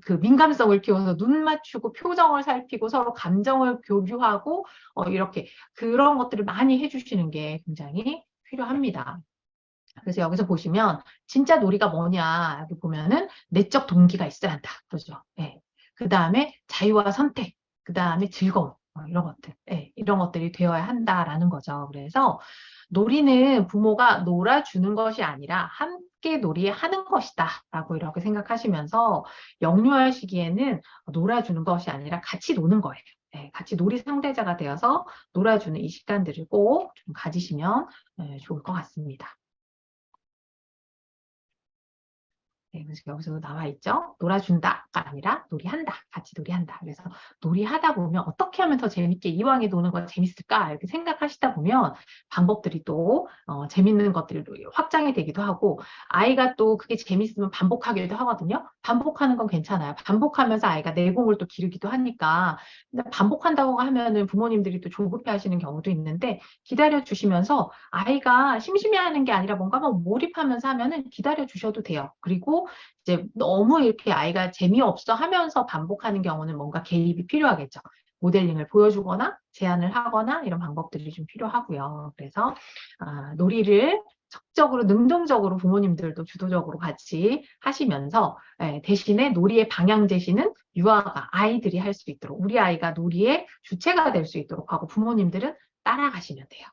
그 민감성을 키워서 눈 맞추고 표정을 살피고 서로 감정을 교류하고 이렇게 그런 것들을 많이 해주시는 게 굉장히 필요합니다. 그래서 여기서 보시면 진짜 놀이가 뭐냐 여기 보면은 내적 동기가 있어야 한다. 그러죠. 그 다음에 자유와 선택, 그 다음에 즐거움 이런 것들, 이런 것들이 되어야 한다라는 거죠. 그래서 놀이는 부모가 놀아주는 것이 아니라 함께 놀이하는 것이다 라고 이렇게 생각하시면서 영유아 시기에는 놀아주는 것이 아니라 같이 노는 거예요. 같이 놀이 상대자가 되어서 놀아주는 이 시간들을 꼭 좀 가지시면 좋을 것 같습니다. 그래서 여기서도 나와 있죠. 놀아준다가 아니라 놀이한다. 같이 놀이한다. 그래서 놀이하다 보면 어떻게 하면 더 재밌게 이왕에 노는 건 재밌을까? 이렇게 생각하시다 보면 방법들이 또 재밌는 것들이 확장이 되기도 하고 아이가 또 그게 재밌으면 반복하기도 하거든요. 반복하는 건 괜찮아요. 반복하면서 아이가 내공을 또 기르기도 하니까 근데 반복한다고 하면은 부모님들이 또 조급해 하시는 경우도 있는데 기다려 주시면서 아이가 심심해하는 게 아니라 뭔가 막 몰입하면서 하면은 기다려 주셔도 돼요. 그리고 이제 너무 이렇게 아이가 재미없어 하면서 반복하는 경우는 뭔가 개입이 필요하겠죠. 모델링을 보여주거나 제안을 하거나 이런 방법들이 좀 필요하고요. 그래서 놀이를 적극적으로 능동적으로 부모님들도 주도적으로 같이 하시면서 대신에 놀이의 방향 제시는 유아가 아이들이 할 수 있도록 우리 아이가 놀이의 주체가 될 수 있도록 하고 부모님들은 따라가시면 돼요.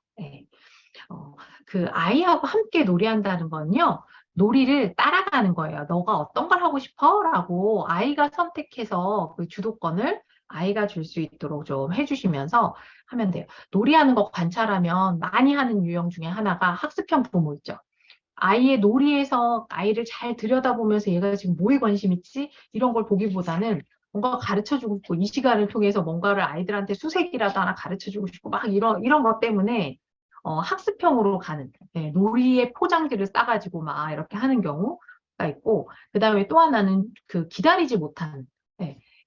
그 아이하고 함께 놀이한다는 건요. 놀이를 따라가는 거예요. 너가 어떤 걸 하고 싶어? 라고 아이가 선택해서 그 주도권을 아이가 줄 수 있도록 좀 해주시면서 하면 돼요. 놀이하는 거 관찰하면 많이 하는 유형 중에 하나가 학습형 부모 있죠. 아이의 놀이에서 아이를 잘 들여다보면서 얘가 지금 뭐에 관심 있지? 이런 걸 보기보다는 뭔가 가르쳐주고 싶고 이 시간을 통해서 뭔가를 아이들한테 수색이라도 하나 가르쳐주고 싶고 막 이런 것 때문에 학습형으로 가는 놀이의 포장지를 싸가지고 막 이렇게 하는 경우가 있고 그 다음에 또 하나는 그 기다리지 못하는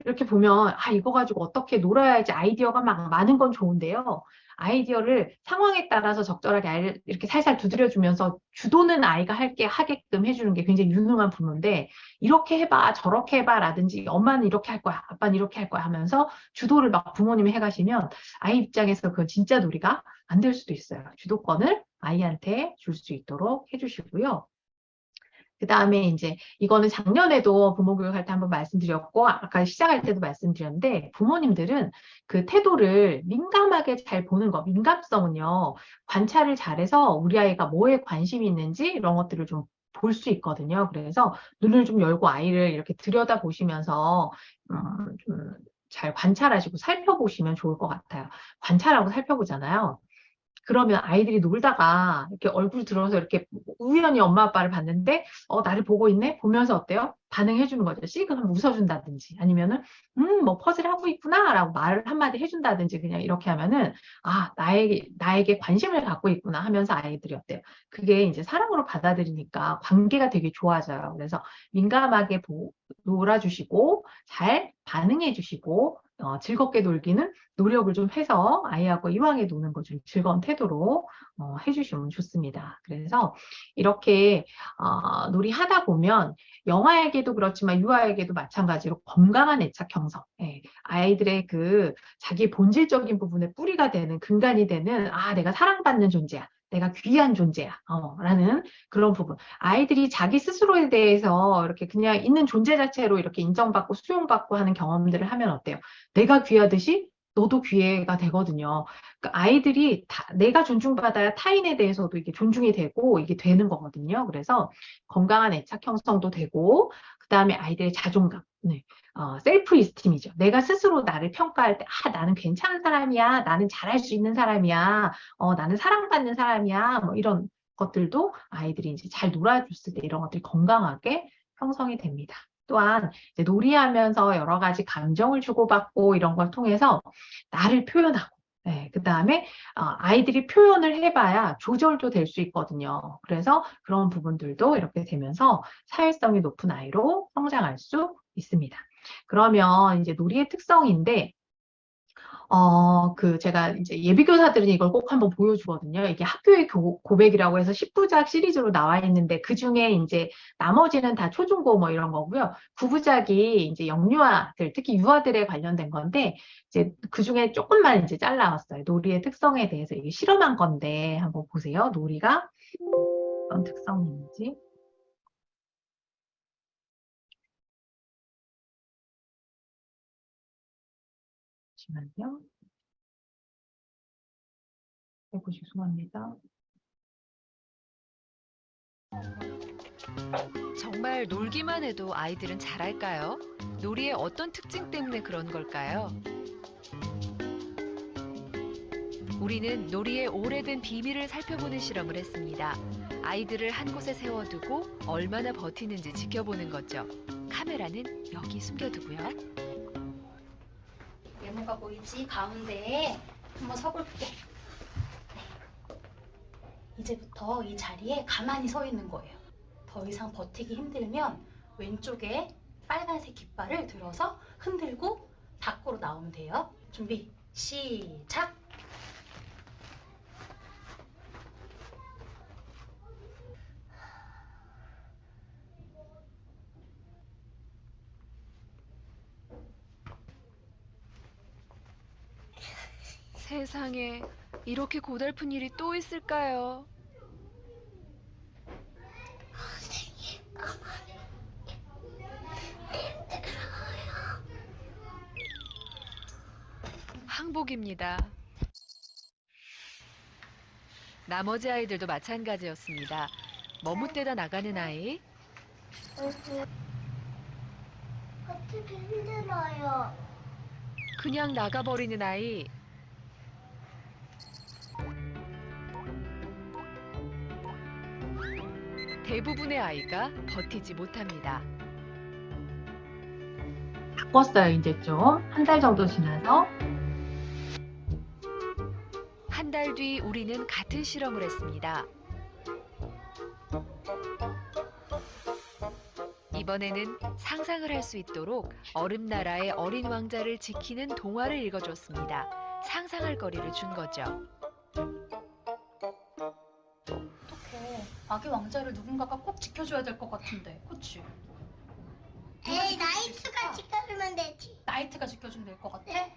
이렇게 보면 이거 가지고 어떻게 놀아야지 아이디어가 막 많은 건 좋은데요. 아이디어를 상황에 따라서 적절하게 아이를 이렇게 살살 두드려주면서 주도는 아이가 하게끔 해주는 게 굉장히 유능한 부모인데 이렇게 해봐 저렇게 해봐 라든지 엄마는 이렇게 할 거야 아빠는 이렇게 할 거야 하면서 주도를 막 부모님이 해가시면 아이 입장에서 그 진짜 놀이가 안 될 수도 있어요. 주도권을 아이한테 줄 수 있도록 해주시고요. 그 다음에 이제 이거는 작년에도 부모 교육할 때 한번 말씀드렸고, 아까 시작할 때도 말씀드렸는데, 부모님들은 그 태도를 민감하게 잘 보는 거, 민감성은요, 관찰을 잘해서 우리 아이가 뭐에 관심이 있는지 이런 것들을 좀 볼 수 있거든요. 그래서 눈을 좀 열고 아이를 이렇게 들여다보시면서 좀 잘 관찰하시고 살펴보시면 좋을 것 같아요. 관찰하고 살펴보잖아요. 그러면 아이들이 놀다가 이렇게 얼굴 들어서 이렇게 우연히 엄마 아빠를 봤는데 나를 보고 있네? 보면서 어때요? 반응해 주는 거죠. 씩 한번 웃어준다든지 아니면은 뭐 퍼즐 하고 있구나 라고 말을 한마디 해준다든지 그냥 이렇게 하면은 나에게 관심을 갖고 있구나 하면서 아이들이 어때요? 그게 이제 사랑으로 받아들이니까 관계가 되게 좋아져요. 그래서 민감하게 놀아주시고 잘 반응해 주시고 즐겁게 놀기는 노력을 좀 해서 아이하고 이왕에 노는 거 좀 즐거운 태도로 해주시면 좋습니다. 그래서 이렇게 놀이하다 보면 영아에게도 그렇지만 유아에게도 마찬가지로 건강한 애착 형성, 예, 아이들의 그 자기 본질적인 부분의 뿌리가 되는 근간이 되는 내가 사랑받는 존재야. 내가 귀한 존재야. 라는 그런 부분. 아이들이 자기 스스로에 대해서 이렇게 그냥 있는 존재 자체로 이렇게 인정받고 수용받고 하는 경험들을 하면 어때요? 내가 귀하듯이 너도 귀해가 되거든요. 그러니까 아이들이 내가 존중받아야 타인에 대해서도 이게 존중이 되고 이게 되는 거거든요. 그래서 건강한 애착 형성도 되고, 그 다음에 아이들의 자존감, 네. 셀프 이스팀이죠. 내가 스스로 나를 평가할 때, 나는 괜찮은 사람이야. 나는 잘할 수 있는 사람이야. 나는 사랑받는 사람이야. 뭐 이런 것들도 아이들이 이제 잘 놀아줬을 때 이런 것들이 건강하게 형성이 됩니다. 또한 이제 놀이하면서 여러 가지 감정을 주고받고 이런 걸 통해서 나를 표현하고, 네, 그 다음에 아이들이 표현을 해봐야 조절도 될 수 있거든요. 그래서 그런 부분들도 이렇게 되면서 사회성이 높은 아이로 성장할 수 있습니다. 그러면 이제 놀이의 특성인데, 제가 이제 예비교사들은 이걸 꼭 한번 보여주거든요. 이게 학교의 고백이라고 해서 10부작 시리즈로 나와 있는데, 그 중에 이제 나머지는 다 초중고 뭐 이런 거고요. 9부작이 이제 영유아들, 특히 유아들에 관련된 건데, 이제 그 중에 조금만 이제 잘라왔어요. 놀이의 특성에 대해서 이게 실험한 건데, 한번 보세요. 놀이가 어떤 특성인지. 잠시만요. 아이고, 죄송합니다. 정말 놀기만 해도 아이들은 잘할까요? 놀이의 어떤 특징 때문에 그런 걸까요? 우리는 놀이의 오래된 비밀을 살펴보는 실험을 했습니다. 아이들을 한 곳에 세워두고 얼마나 버티는지 지켜보는 거죠. 카메라는 여기 숨겨두고요. 네모가 보이지? 가운데에 한번 서볼게. 네. 이제부터 이 자리에 가만히 서 있는 거예요. 더 이상 버티기 힘들면 왼쪽에 빨간색 깃발을 들어서 흔들고 밖으로 나오면 돼요. 준비, 시작! 세상에 이렇게 고달픈 일이 또 있을까요? 항복입니다. 나머지 아이들도 마찬가지였습니다. 머뭇대다 나가는 아이, 어떻게 힘들어요. 그냥 나가버리는 아이, 대부분의 아이가 버티지 못합니다. 바꿨어요, 이제 좀. 한 달 정도 지나서. 한 달 뒤 우리는 같은 실험을 했습니다. 이번에는 상상을 할 수 있도록 얼음나라의 어린 왕자를 지키는 동화를 읽어줬습니다. 상상할 거리를 준 거죠. 어떡해. 아기 왕자를 누군가가 꼭 지켜줘야 될 것 같은데, 그치? 에이, 나이트가 지켜주면 되지. 나이트가 지켜주면 될 것 같아?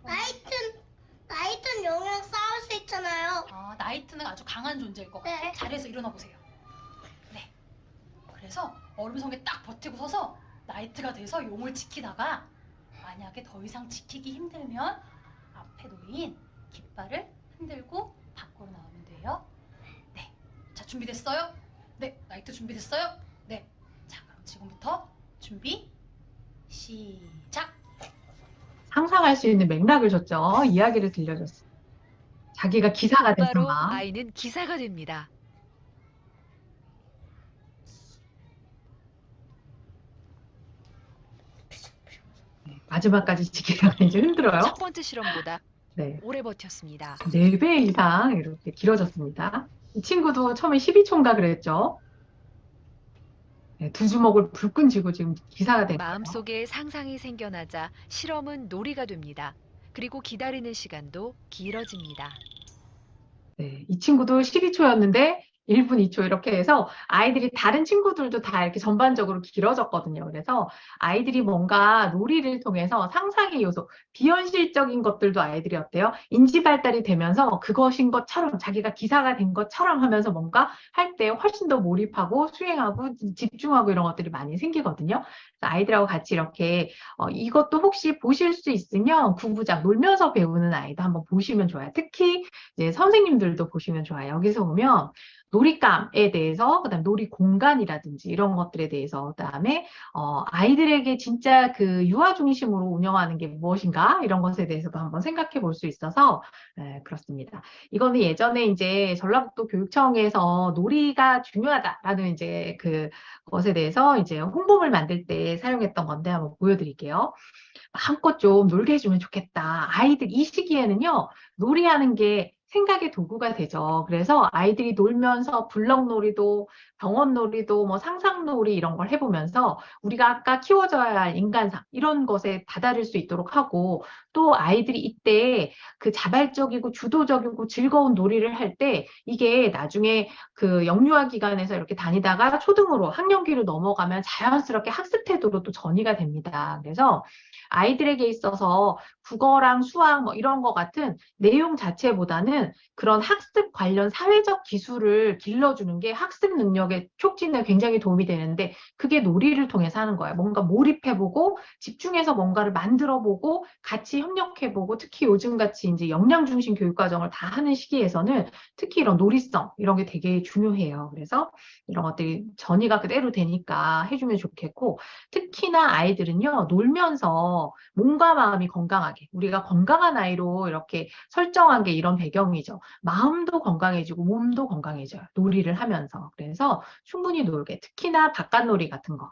나이트는 영이랑 싸울 수 있잖아요. 나이트는 아주 강한 존재일 것 같아? 네. 자리에서 일어나 보세요. 네. 그래서 얼음 속에 딱 버티고 서서 나이트가 돼서 용을 지키다가 만약에 더 이상 지키기 힘들면 앞에 놓인 깃발을 흔들고 밖으로 나오면 돼요. 네. 자, 준비됐어요? 네. 나이트 준비됐어요? 네. 자, 그럼 지금부터 준비, 시작! 상상할 수 있는 맥락을 줬죠. 이야기를 들려줬어요. 자기가 기사가 된 곧바로 상황. 아이는 기사가 됩니다. 마지막까지 지키다가 이제 힘들어요. 첫 번째 실험보다 네. 오래 버텼습니다. 4배 이상 이렇게 길어졌습니다. 이 친구도 처음에 12초인가 그랬죠. 네, 두 주먹을 불끈 쥐고 지금 기사가 된 거예요. 마음속에 상상이 생겨나자 실험은 놀이가 됩니다. 그리고 기다리는 시간도 길어집니다. 네, 이 친구도 12초였는데 1분 2초 이렇게 해서 아이들이 다른 친구들도 다 이렇게 전반적으로 길어졌거든요. 그래서 아이들이 뭔가 놀이를 통해서 상상의 요소, 비현실적인 것들도 아이들이 어때요? 인지 발달이 되면서 그것인 것처럼 자기가 기사가 된 것처럼 하면서 뭔가 할 때 훨씬 더 몰입하고 수행하고 집중하고 이런 것들이 많이 생기거든요. 그래서 아이들하고 같이 이렇게 이것도 혹시 보실 수 있으면 구구작 놀면서 배우는 아이도 한번 보시면 좋아요. 특히 이제 선생님들도 보시면 좋아요. 여기서 보면 놀잇감에 대해서, 그다음 놀이 공간이라든지 이런 것들에 대해서, 그다음에 아이들에게 진짜 그 유아 중심으로 운영하는 게 무엇인가 이런 것에 대해서도 한번 생각해 볼 수 있어서 그렇습니다. 이거는 예전에 이제 전라북도 교육청에서 놀이가 중요하다라는 이제 그 것에 대해서 이제 홍보를 만들 때 사용했던 건데 한번 보여드릴게요. 마음껏 좀 놀게 해주면 좋겠다. 아이들 이 시기에는요, 놀이하는 게 생각의 도구가 되죠. 그래서 아이들이 놀면서 블럭놀이도, 병원놀이도, 뭐 상상놀이 이런 걸 해보면서 우리가 아까 키워줘야 할 인간상 이런 것에 다다를 수 있도록 하고, 또 아이들이 이때 그 자발적이고 주도적이고 즐거운 놀이를 할 때 이게 나중에 그 영유아 기관에서 이렇게 다니다가 초등으로 학년기로 넘어가면 자연스럽게 학습 태도로 또 전이가 됩니다. 그래서 아이들에게 있어서 국어랑 수학 뭐 이런 거 같은 내용 자체보다는 그런 학습 관련 사회적 기술을 길러주는 게 학습 능력의 촉진에 굉장히 도움이 되는데 그게 놀이를 통해서 하는 거예요. 뭔가 몰입해보고 집중해서 뭔가를 만들어보고 같이 협력해보고 특히 요즘같이 이제 역량 중심 교육 과정을 다 하는 시기에서는 특히 이런 놀이성 이런 게 되게 중요해요. 그래서 이런 것들이 전이가 그대로 되니까 해주면 좋겠고 특히나 아이들은요 놀면서 몸과 마음이 건강하게 우리가 건강한 아이로 이렇게 설정한 게 이런 배경이죠. 마음도 건강해지고 몸도 건강해져요. 놀이를 하면서. 그래서 충분히 놀게 특히나 바깥놀이 같은 거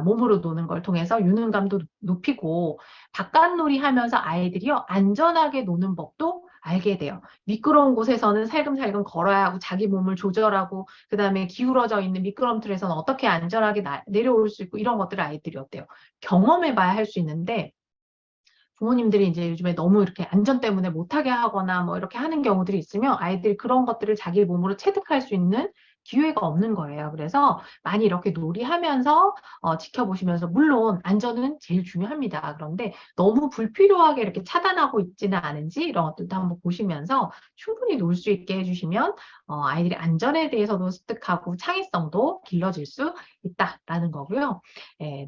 몸으로 노는 걸 통해서 유능감도 높이고 바깥놀이 하면서 아이들이요 안전하게 노는 법도 알게 돼요. 미끄러운 곳에서는 살금살금 걸어야 하고 자기 몸을 조절하고 그다음에 기울어져 있는 미끄럼틀에서는 어떻게 안전하게 내려올 수 있고 이런 것들을 아이들이 어때요? 경험해봐야 할 수 있는데 부모님들이 이제 요즘에 너무 이렇게 안전 때문에 못하게 하거나 뭐 이렇게 하는 경우들이 있으면 아이들이 그런 것들을 자기 몸으로 체득할 수 있는 기회가 없는 거예요. 그래서 많이 이렇게 놀이하면서 지켜보시면서 물론 안전은 제일 중요합니다. 그런데 너무 불필요하게 이렇게 차단하고 있지는 않은지 이런 것들도 한번 보시면서 충분히 놀 수 있게 해주시면 아이들이 안전에 대해서도 습득하고 창의성도 길러질 수 있다라는 거고요.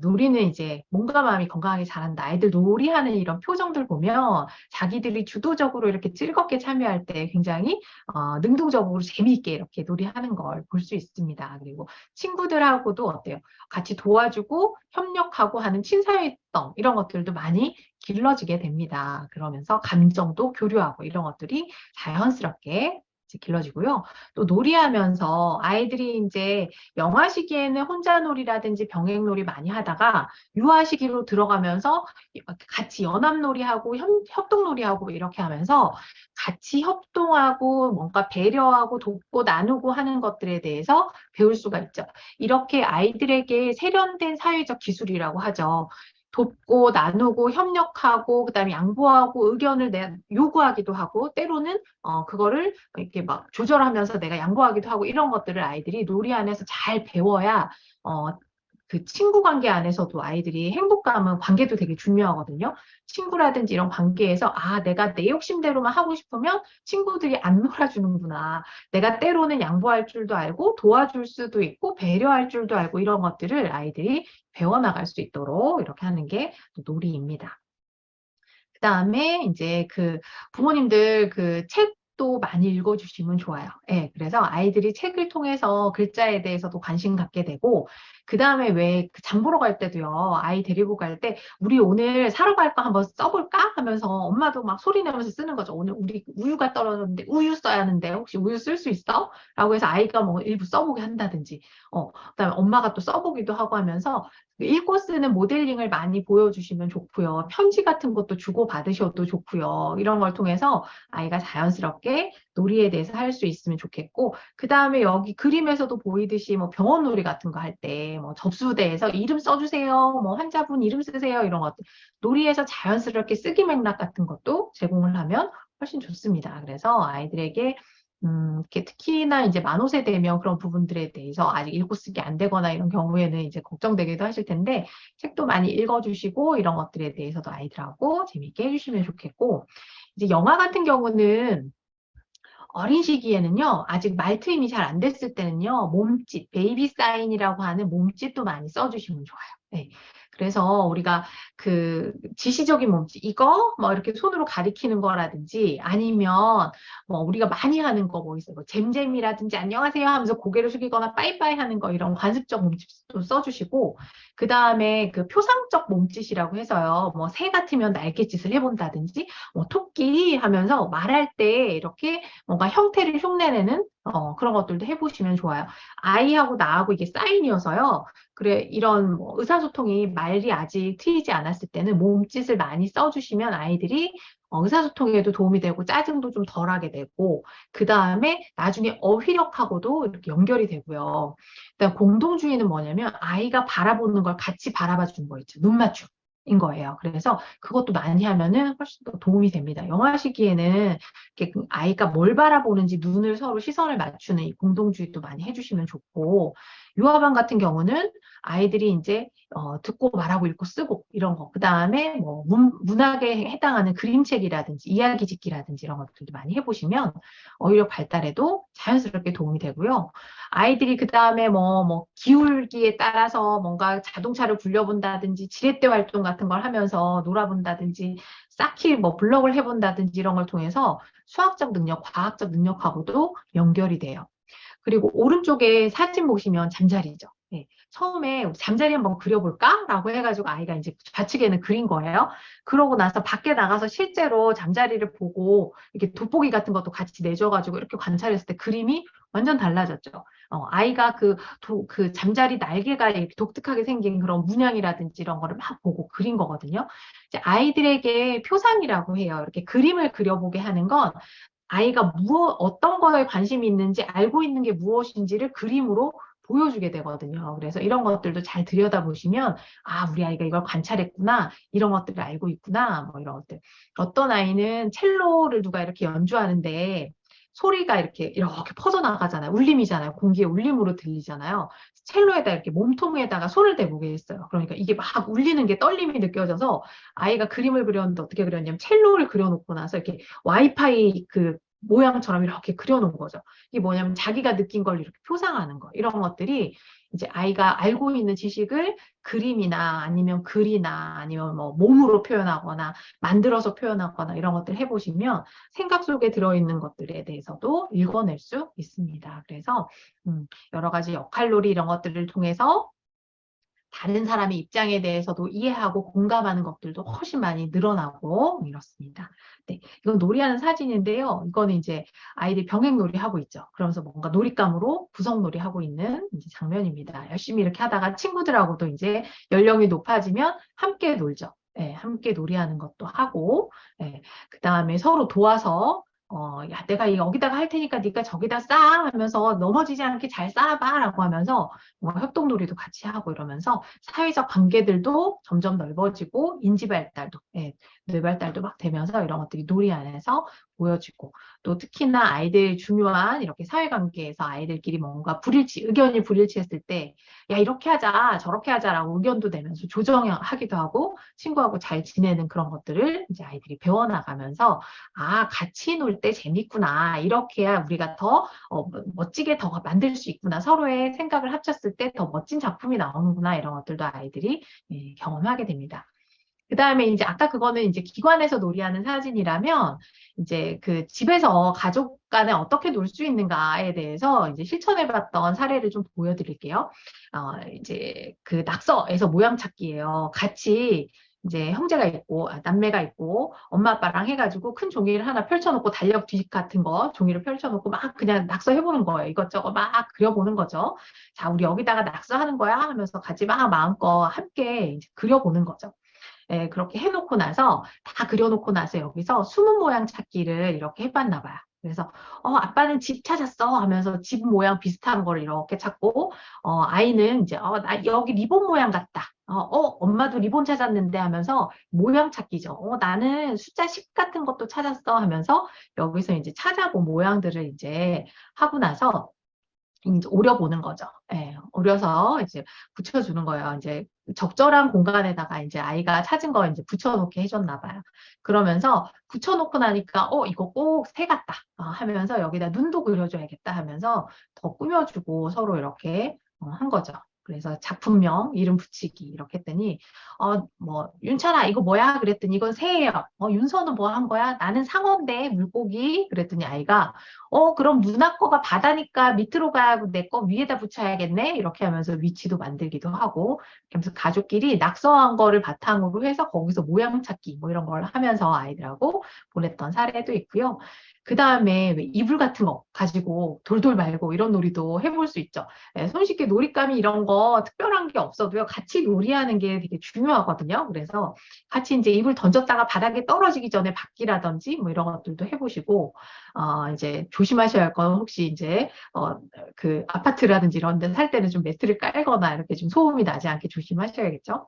놀이는 이제 몸과 마음이 건강하게 자란다. 아이들 놀이하는 이런 표정들 보면 자기들이 주도적으로 이렇게 즐겁게 참여할 때 굉장히 능동적으로 재미있게 이렇게 놀이하는 걸 볼 수 있습니다. 그리고 친구들하고도 어때요? 같이 도와주고 협력하고 하는 친사회성 이런 것들도 많이 길러지게 됩니다. 그러면서 감정도 교류하고 이런 것들이 자연스럽게 길러지고요. 또 놀이하면서 아이들이 이제 영아 시기에는 혼자놀이라든지 병행놀이 많이 하다가 유아 시기로 들어가면서 같이 연합놀이하고 협동놀이하고 이렇게 하면서 같이 협동하고 뭔가 배려하고 돕고 나누고 하는 것들에 대해서 배울 수가 있죠. 이렇게 아이들에게 세련된 사회적 기술이라고 하죠. 돕고 나누고 협력하고 그다음에 양보하고 의견을 요구하기도 하고 때로는 그거를 이렇게 막 조절하면서 내가 양보하기도 하고 이런 것들을 아이들이 놀이 안에서 잘 배워야 그 친구 관계 안에서도 아이들이 행복감은 관계도 되게 중요하거든요. 친구라든지 이런 관계에서 아, 내가 내 욕심대로만 하고 싶으면 친구들이 안 놀아주는구나. 내가 때로는 양보할 줄도 알고 도와줄 수도 있고 배려할 줄도 알고 이런 것들을 아이들이 배워나갈 수 있도록 이렇게 하는 게 놀이입니다. 그다음에 이제 그 부모님들 그 책도 많이 읽어주시면 좋아요. 예, 그래서 아이들이 책을 통해서 글자에 대해서도 관심 갖게 되고, 그다음에 왜 장 보러 갈 때도요, 아이 데리고 갈 때 우리 오늘 사러 갈 거 한번 써볼까 하면서 엄마도 막 소리 내면서 쓰는 거죠. 오늘 우리 우유가 떨어졌는데 우유 써야 하는데 혹시 우유 쓸 수 있어? 라고 해서 아이가 뭐 일부 써보게 한다든지, 그다음에 엄마가 또 써보기도 하고 하면서 읽고 쓰는 모델링을 많이 보여주시면 좋고요. 편지 같은 것도 주고 받으셔도 좋고요. 이런 걸 통해서 아이가 자연스럽게 놀이에 대해서 할 수 있으면 좋겠고, 그 다음에 여기 그림에서도 보이듯이 뭐 병원 놀이 같은 거 할 때 뭐 접수대에서 이름 써주세요. 뭐 환자분 이름 쓰세요. 이런 것들. 놀이에서 자연스럽게 쓰기 맥락 같은 것도 제공을 하면 훨씬 좋습니다. 그래서 아이들에게 이렇게 특히나 이제 만옷에 되면 그런 부분들에 대해서 아직 읽고 쓰기 안 되거나 이런 경우에는 이제 걱정되기도 하실 텐데, 책도 많이 읽어주시고 이런 것들에 대해서도 아이들하고 재밌게 해주시면 좋겠고, 이제 영화 같은 경우는 어린 시기에는요, 아직 말트임이 잘 안 됐을 때는요, 몸짓, 베이비 사인이라고 하는 몸짓도 많이 써주시면 좋아요. 네. 그래서 우리가 그 지시적인 몸짓, 이거 뭐 이렇게 손으로 가리키는 거라든지 아니면 뭐 우리가 많이 하는 거 뭐 있어요. 뭐 잼잼이라든지 안녕하세요 하면서 고개를 숙이거나 빠이빠이 하는 거 이런 관습적 몸짓도 써주시고, 그 다음에 그 표상적 몸짓이라고 해서요, 뭐 새 같으면 날갯짓을 해본다든지, 뭐 토끼 하면서 말할 때 이렇게 뭔가 형태를 흉내내는 그런 것들도 해보시면 좋아요. 아이하고 나하고 이게 사인이어서요. 그래, 이런 뭐 의사소통이 말이 아직 트이지 않았을 때는 몸짓을 많이 써주시면 아이들이 의사소통에도 도움이 되고 짜증도 좀 덜하게 되고, 그 다음에 나중에 어휘력하고도 이렇게 연결이 되고요. 그다음 공동주의는 뭐냐면 아이가 바라보는 걸 같이 바라봐 주는 거 있죠. 눈 맞춤. 인 거예요. 그래서 그것도 많이 하면은 훨씬 더 도움이 됩니다. 영화 시기에는 이렇게 아이가 뭘 바라보는지 눈을 서로 시선을 맞추는 이 공동주의도 많이 해주시면 좋고, 유아반 같은 경우는 아이들이 이제 듣고 말하고 읽고 쓰고 이런 거, 그 다음에 뭐 문학에 해당하는 그림책이라든지 이야기 짓기라든지 이런 것들도 많이 해보시면 어휘력 발달에도 자연스럽게 도움이 되고요. 아이들이 그 다음에 뭐 기울기에 따라서 뭔가 자동차를 굴려본다든지 지렛대 활동 같은 걸 하면서 놀아본다든지 쌓기 뭐 블럭을 해본다든지 이런 걸 통해서 수학적 능력, 과학적 능력하고도 연결이 돼요. 그리고 오른쪽에 사진 보시면 잠자리죠. 네. 처음에 우리 잠자리 한번 그려볼까? 라고 해가지고 아이가 이제 좌측에는 그린 거예요. 그러고 나서 밖에 나가서 실제로 잠자리를 보고 이렇게 돋보기 같은 것도 같이 내줘가지고 이렇게 관찰했을 때 그림이 완전 달라졌죠. 아이가 그 잠자리 날개가 이렇게 독특하게 생긴 그런 문양이라든지 이런 거를 막 보고 그린 거거든요. 이제 아이들에게 표상이라고 해요. 이렇게 그림을 그려보게 하는 건 아이가 어떤 거에 관심이 있는지 알고 있는 게 무엇인지를 그림으로 보여주게 되거든요. 그래서 이런 것들도 잘 들여다보시면 아, 우리 아이가 이걸 관찰했구나. 이런 것들을 알고 있구나. 뭐 이런 것들. 어떤 아이는 첼로를 누가 이렇게 연주하는데 소리가 이렇게 퍼져나가잖아요. 울림이잖아요. 공기의 울림으로 들리잖아요. 첼로에다 이렇게 몸통에다가 손을 대보게 했어요. 그러니까 이게 막 울리는 게 떨림이 느껴져서 아이가 그림을 그렸는데 어떻게 그렸냐면 첼로를 그려놓고 나서 이렇게 와이파이 그 모양처럼 이렇게 그려놓은 거죠. 이게 뭐냐면 자기가 느낀 걸 이렇게 표상하는 거. 이런 것들이 이제 아이가 알고 있는 지식을 그림이나 아니면 글이나 아니면 뭐 몸으로 표현하거나 만들어서 표현하거나 이런 것들 해보시면 생각 속에 들어있는 것들에 대해서도 읽어낼 수 있습니다. 그래서 여러 가지 역할놀이 이런 것들을 통해서 다른 사람의 입장에 대해서도 이해하고 공감하는 것들도 훨씬 많이 늘어나고 이렇습니다. 네, 이건 놀이하는 사진인데요. 이거는 이제 아이들이 병행놀이 하고 있죠. 그러면서 뭔가 놀잇감으로 구성놀이 하고 있는 이제 장면입니다. 열심히 이렇게 하다가 친구들하고도 이제 연령이 높아지면 함께 놀죠. 네, 함께 놀이하는 것도 하고, 네, 그 다음에 서로 도와서 야, 내가 여기다가 할 테니까 네가 저기다 쌓아 하면서 넘어지지 않게 잘 쌓아봐 라고 하면서 뭔가 협동놀이도 같이 하고 이러면서 사회적 관계들도 점점 넓어지고 인지발달도, 뇌발달도 막 되면서 이런 것들이 놀이 안에서 보여주고, 또 특히나 아이들 중요한 이렇게 사회관계에서 아이들끼리 뭔가 의견이 불일치했을 때, 야, 이렇게 하자, 저렇게 하자라고 의견도 내면서 조정하기도 하고, 친구하고 잘 지내는 그런 것들을 이제 아이들이 배워나가면서, 아, 같이 놀 때 재밌구나. 이렇게 해야 우리가 더 멋지게 더 만들 수 있구나. 서로의 생각을 합쳤을 때 더 멋진 작품이 나오는구나. 이런 것들도 아이들이 경험하게 됩니다. 그 다음에 이제 아까 그거는 이제 기관에서 놀이하는 사진이라면 이제 그 집에서 가족 간에 어떻게 놀 수 있는가에 대해서 이제 실천해봤던 사례를 좀 보여드릴게요. 이제 그 낙서에서 모양 찾기예요. 같이 이제 형제가 있고 남매가 있고 엄마 아빠랑 해가지고 큰 종이를 하나 펼쳐놓고 달력 뒤 같은 거 종이를 펼쳐놓고 막 그냥 낙서해보는 거예요. 이것저것 막 그려보는 거죠. 자, 우리 여기다가 낙서하는 거야 하면서 같이 막 마음껏 함께 이제 그려보는 거죠. 예, 그렇게 해놓고 나서 다 그려놓고 나서 여기서 숨은 모양 찾기를 이렇게 해봤나 봐요. 그래서 아빠는 집 찾았어 하면서 집 모양 비슷한 거를 이렇게 찾고 아이는 이제 나 여기 리본 모양 같다. 엄마도 리본 찾았는데 하면서 모양 찾기죠. 나는 숫자 10 같은 것도 찾았어 하면서 여기서 이제 찾아본 모양들을 이제 하고 나서 이제 오려보는 거죠. 예, 오려서 이제 붙여주는 거예요. 이제 적절한 공간에다가 이제 아이가 찾은 거 이제 붙여놓게 해줬나 봐요. 그러면서 붙여놓고 나니까 이거 꼭 새 같다 하면서 여기다 눈도 그려줘야겠다 하면서 더 꾸며주고 서로 이렇게 한 거죠. 그래서 작품명 이름 붙이기 이렇게 했더니 뭐 윤찬아 이거 뭐야 그랬더니 이건 새예요. 윤서는 뭐 한 거야? 나는 상어인데 물고기 그랬더니 아이가 그럼 누나 거가 바다니까 밑으로 가고 내 거 위에다 붙여야겠네 이렇게 하면서 위치도 만들기도 하고 그러면서 가족끼리 낙서한 거를 바탕으로 해서 거기서 모양 찾기 뭐 이런 걸 하면서 아이들하고 보냈던 사례도 있고요. 그 다음에 왜 이불 같은 거 가지고 돌돌 말고 이런 놀이도 해볼 수 있죠. 손쉽게 놀잇감이 이런 거 특별한 게 없어도요. 같이 놀이하는 게 되게 중요하거든요. 그래서 같이 이제 이불 던졌다가 바닥에 떨어지기 전에 받기라든지 뭐 이런 것들도 해보시고 이제 조심하셔야 할 건 혹시 이제 그 아파트라든지 이런 데 살 때는 좀 매트를 깔거나 이렇게 좀 소음이 나지 않게 조심하셔야겠죠.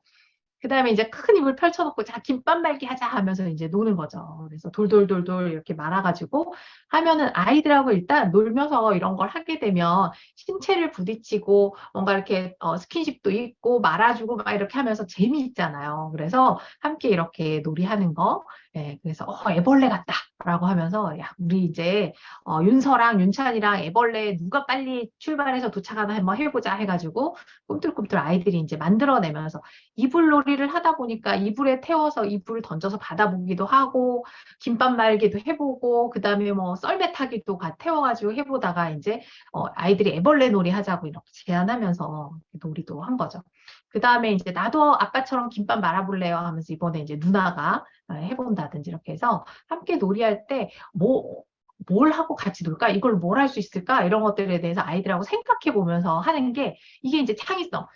그 다음에 이제 큰 입을 펼쳐놓고 자 김밥 말기 하자 하면서 이제 노는 거죠. 그래서 돌돌돌돌 이렇게 말아가지고 하면은 아이들하고 일단 놀면서 이런 걸 하게 되면 신체를 부딪히고 뭔가 이렇게 스킨십도 있고 말아주고 막 이렇게 하면서 재미있잖아요. 그래서 함께 이렇게 놀이하는 거. 예, 그래서 애벌레 같다라고 하면서 야 우리 이제 윤서랑 윤찬이랑 애벌레 누가 빨리 출발해서 도착하나 한번 해보자 해가지고 꿈틀꿈틀 아이들이 이제 만들어내면서 이불놀이를 하다 보니까 이불에 태워서 이불을 던져서 받아보기도 하고 김밥 말기도 해보고 그 다음에 뭐 썰매 타기도 태워가지고 해보다가 이제 아이들이 애벌레 놀이 하자고 이렇게 제안하면서 놀이도 한 거죠. 그 다음에 이제 나도 아빠처럼 김밥 말아볼래요 하면서 이번에 이제 누나가 해본다든지 이렇게 해서 함께 놀이할 때 뭘 하고 같이 놀까? 이걸 뭘 할 수 있을까? 이런 것들에 대해서 아이들하고 생각해 보면서 하는 게 이게 이제 창의성.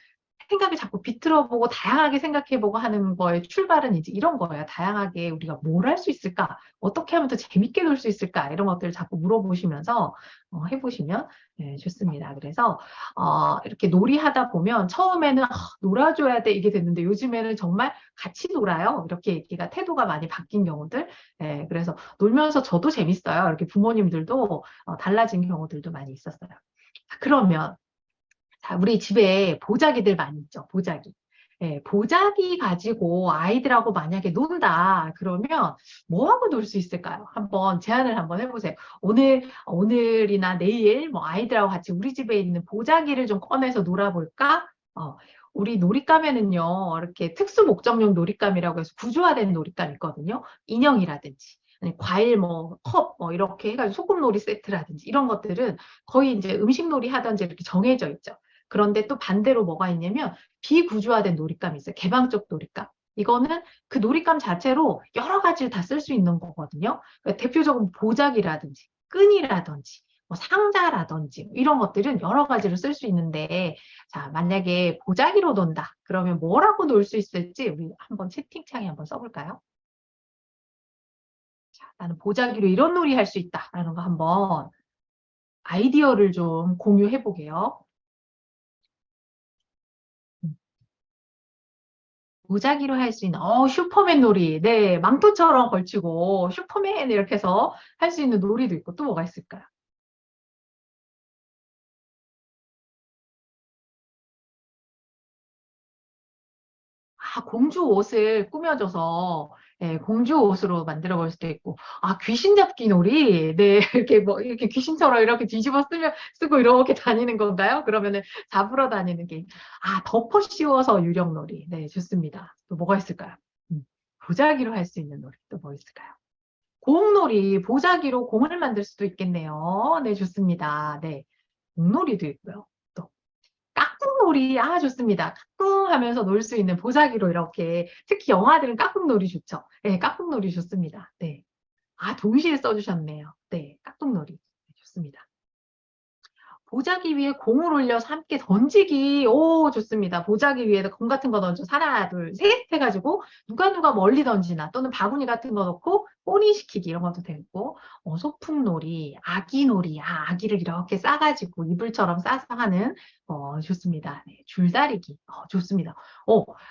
생각을 자꾸 비틀어보고 다양하게 생각해보고 하는 거의 출발은 이제 이런 거예요. 다양하게 우리가 뭘 할 수 있을까? 어떻게 하면 더 재밌게 놀 수 있을까? 이런 것들을 자꾸 물어보시면서 해보시면 좋습니다. 그래서 이렇게 놀이하다 보면 처음에는 놀아줘야 돼 이게 됐는데 요즘에는 정말 같이 놀아요. 이렇게 얘기가 태도가 많이 바뀐 경우들. 그래서 놀면서 저도 재밌어요. 이렇게 부모님들도 달라진 경우들도 많이 있었어요. 그러면 자, 우리 집에 보자기들 많이 있죠, 보자기. 보자기 가지고 아이들하고 만약에 논다, 그러면 뭐하고 놀 수 있을까요? 한번 제안을 한번 해보세요. 오늘이나 내일 뭐 아이들하고 같이 우리 집에 있는 보자기를 좀 꺼내서 놀아볼까? 우리 놀잇감에는요, 이렇게 특수 목적용 놀잇감이라고 해서 구조화된 놀잇감 있거든요. 인형이라든지. 아니, 과일 컵 이렇게 해가지고 소꿉놀이 세트라든지 이런 것들은 거의 이제 음식놀이 하던지 이렇게 정해져 있죠. 그런데 또 반대로 뭐가 있냐면 비구조화된 놀잇감이 있어요. 개방적 놀잇감. 이거는 그 놀잇감 자체로 여러 가지를 다 쓸 수 있는 거거든요. 그러니까 대표적으로 보자기라든지 끈이라든지 뭐 상자라든지 이런 것들은 여러 가지로 쓸 수 있는데 자 만약에 보자기로 논다. 그러면 뭐라고 놀 수 있을지 우리 한번 채팅창에 한번 써볼까요? 자, 나는 보자기로 이런 놀이 할 수 있다라는 거 한번 아이디어를 좀 공유해 보게요. 보자기로 할 수 있는, 슈퍼맨 놀이. 네, 망토처럼 걸치고, 슈퍼맨 이렇게 해서 할 수 있는 놀이도 있고, 또 뭐가 있을까요? 공주 옷을 꾸며줘서, 예, 공주 옷으로 만들어 볼 수도 있고, 귀신 잡기 놀이? 네, 이렇게 뭐, 이렇게 귀신처럼 이렇게 뒤집어 쓰고 이렇게 다니는 건가요? 그러면은 잡으러 다니는 게임. 덮어 씌워서 유령 놀이. 네, 좋습니다. 또 뭐가 있을까요? 보자기로 할 수 있는 놀이. 또 뭐 있을까요? 공놀이, 보자기로 공을 만들 수도 있겠네요. 네, 좋습니다. 네, 공놀이도 있고요. 또 까꿍놀이, 좋습니다. 까꿍 하면서 놀 수 있는 보자기로 이렇게, 특히 영화들은 까꿍놀이 좋죠. 네, 까꿍놀이 좋습니다. 네. 동시에 써주셨네요. 네, 까꿍놀이. 네, 좋습니다. 보자기 위에 공을 올려서 함께 던지기. 오, 좋습니다. 보자기 위에다 공 같은 거 던져. 하나, 둘, 셋 해가지고 누가 멀리 던지나 또는 바구니 같은 거 넣고 꼬리 시키기 이런 것도 되고 소풍놀이, 아기놀이. 아기를 이렇게 싸가지고 이불처럼 싸서 하는 좋습니다. 네, 줄다리기. 좋습니다.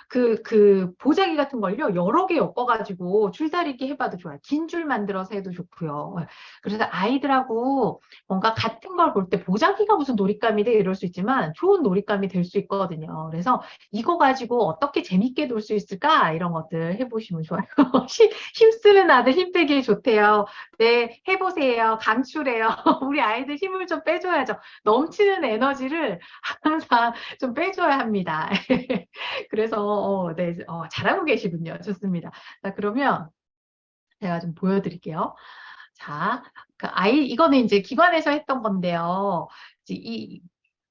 그 보자기 같은 걸요. 여러 개 엮어가지고 줄다리기 해봐도 좋아요. 긴 줄 만들어서 해도 좋고요. 그래서 아이들하고 뭔가 같은 걸 볼 때 보자기가 무슨 놀잇감이 돼 이럴 수 있지만 좋은 놀잇감이 될 수 있거든요. 그래서 이거 가지고 어떻게 재밌게 놀 수 있을까 이런 것들 해보시면 좋아요. 힘쓰는 아들 힘 빼기 좋대요. 네, 해보세요. 강추래요. 우리 아이들 힘을 좀 빼줘야죠. 넘치는 에너지를 항상 좀 빼줘야 합니다. 그래서 네, 잘하고 계시군요. 좋습니다. 자, 그러면 제가 좀 보여드릴게요. 자, 이거는 이제 기관에서 했던 건데요. 이제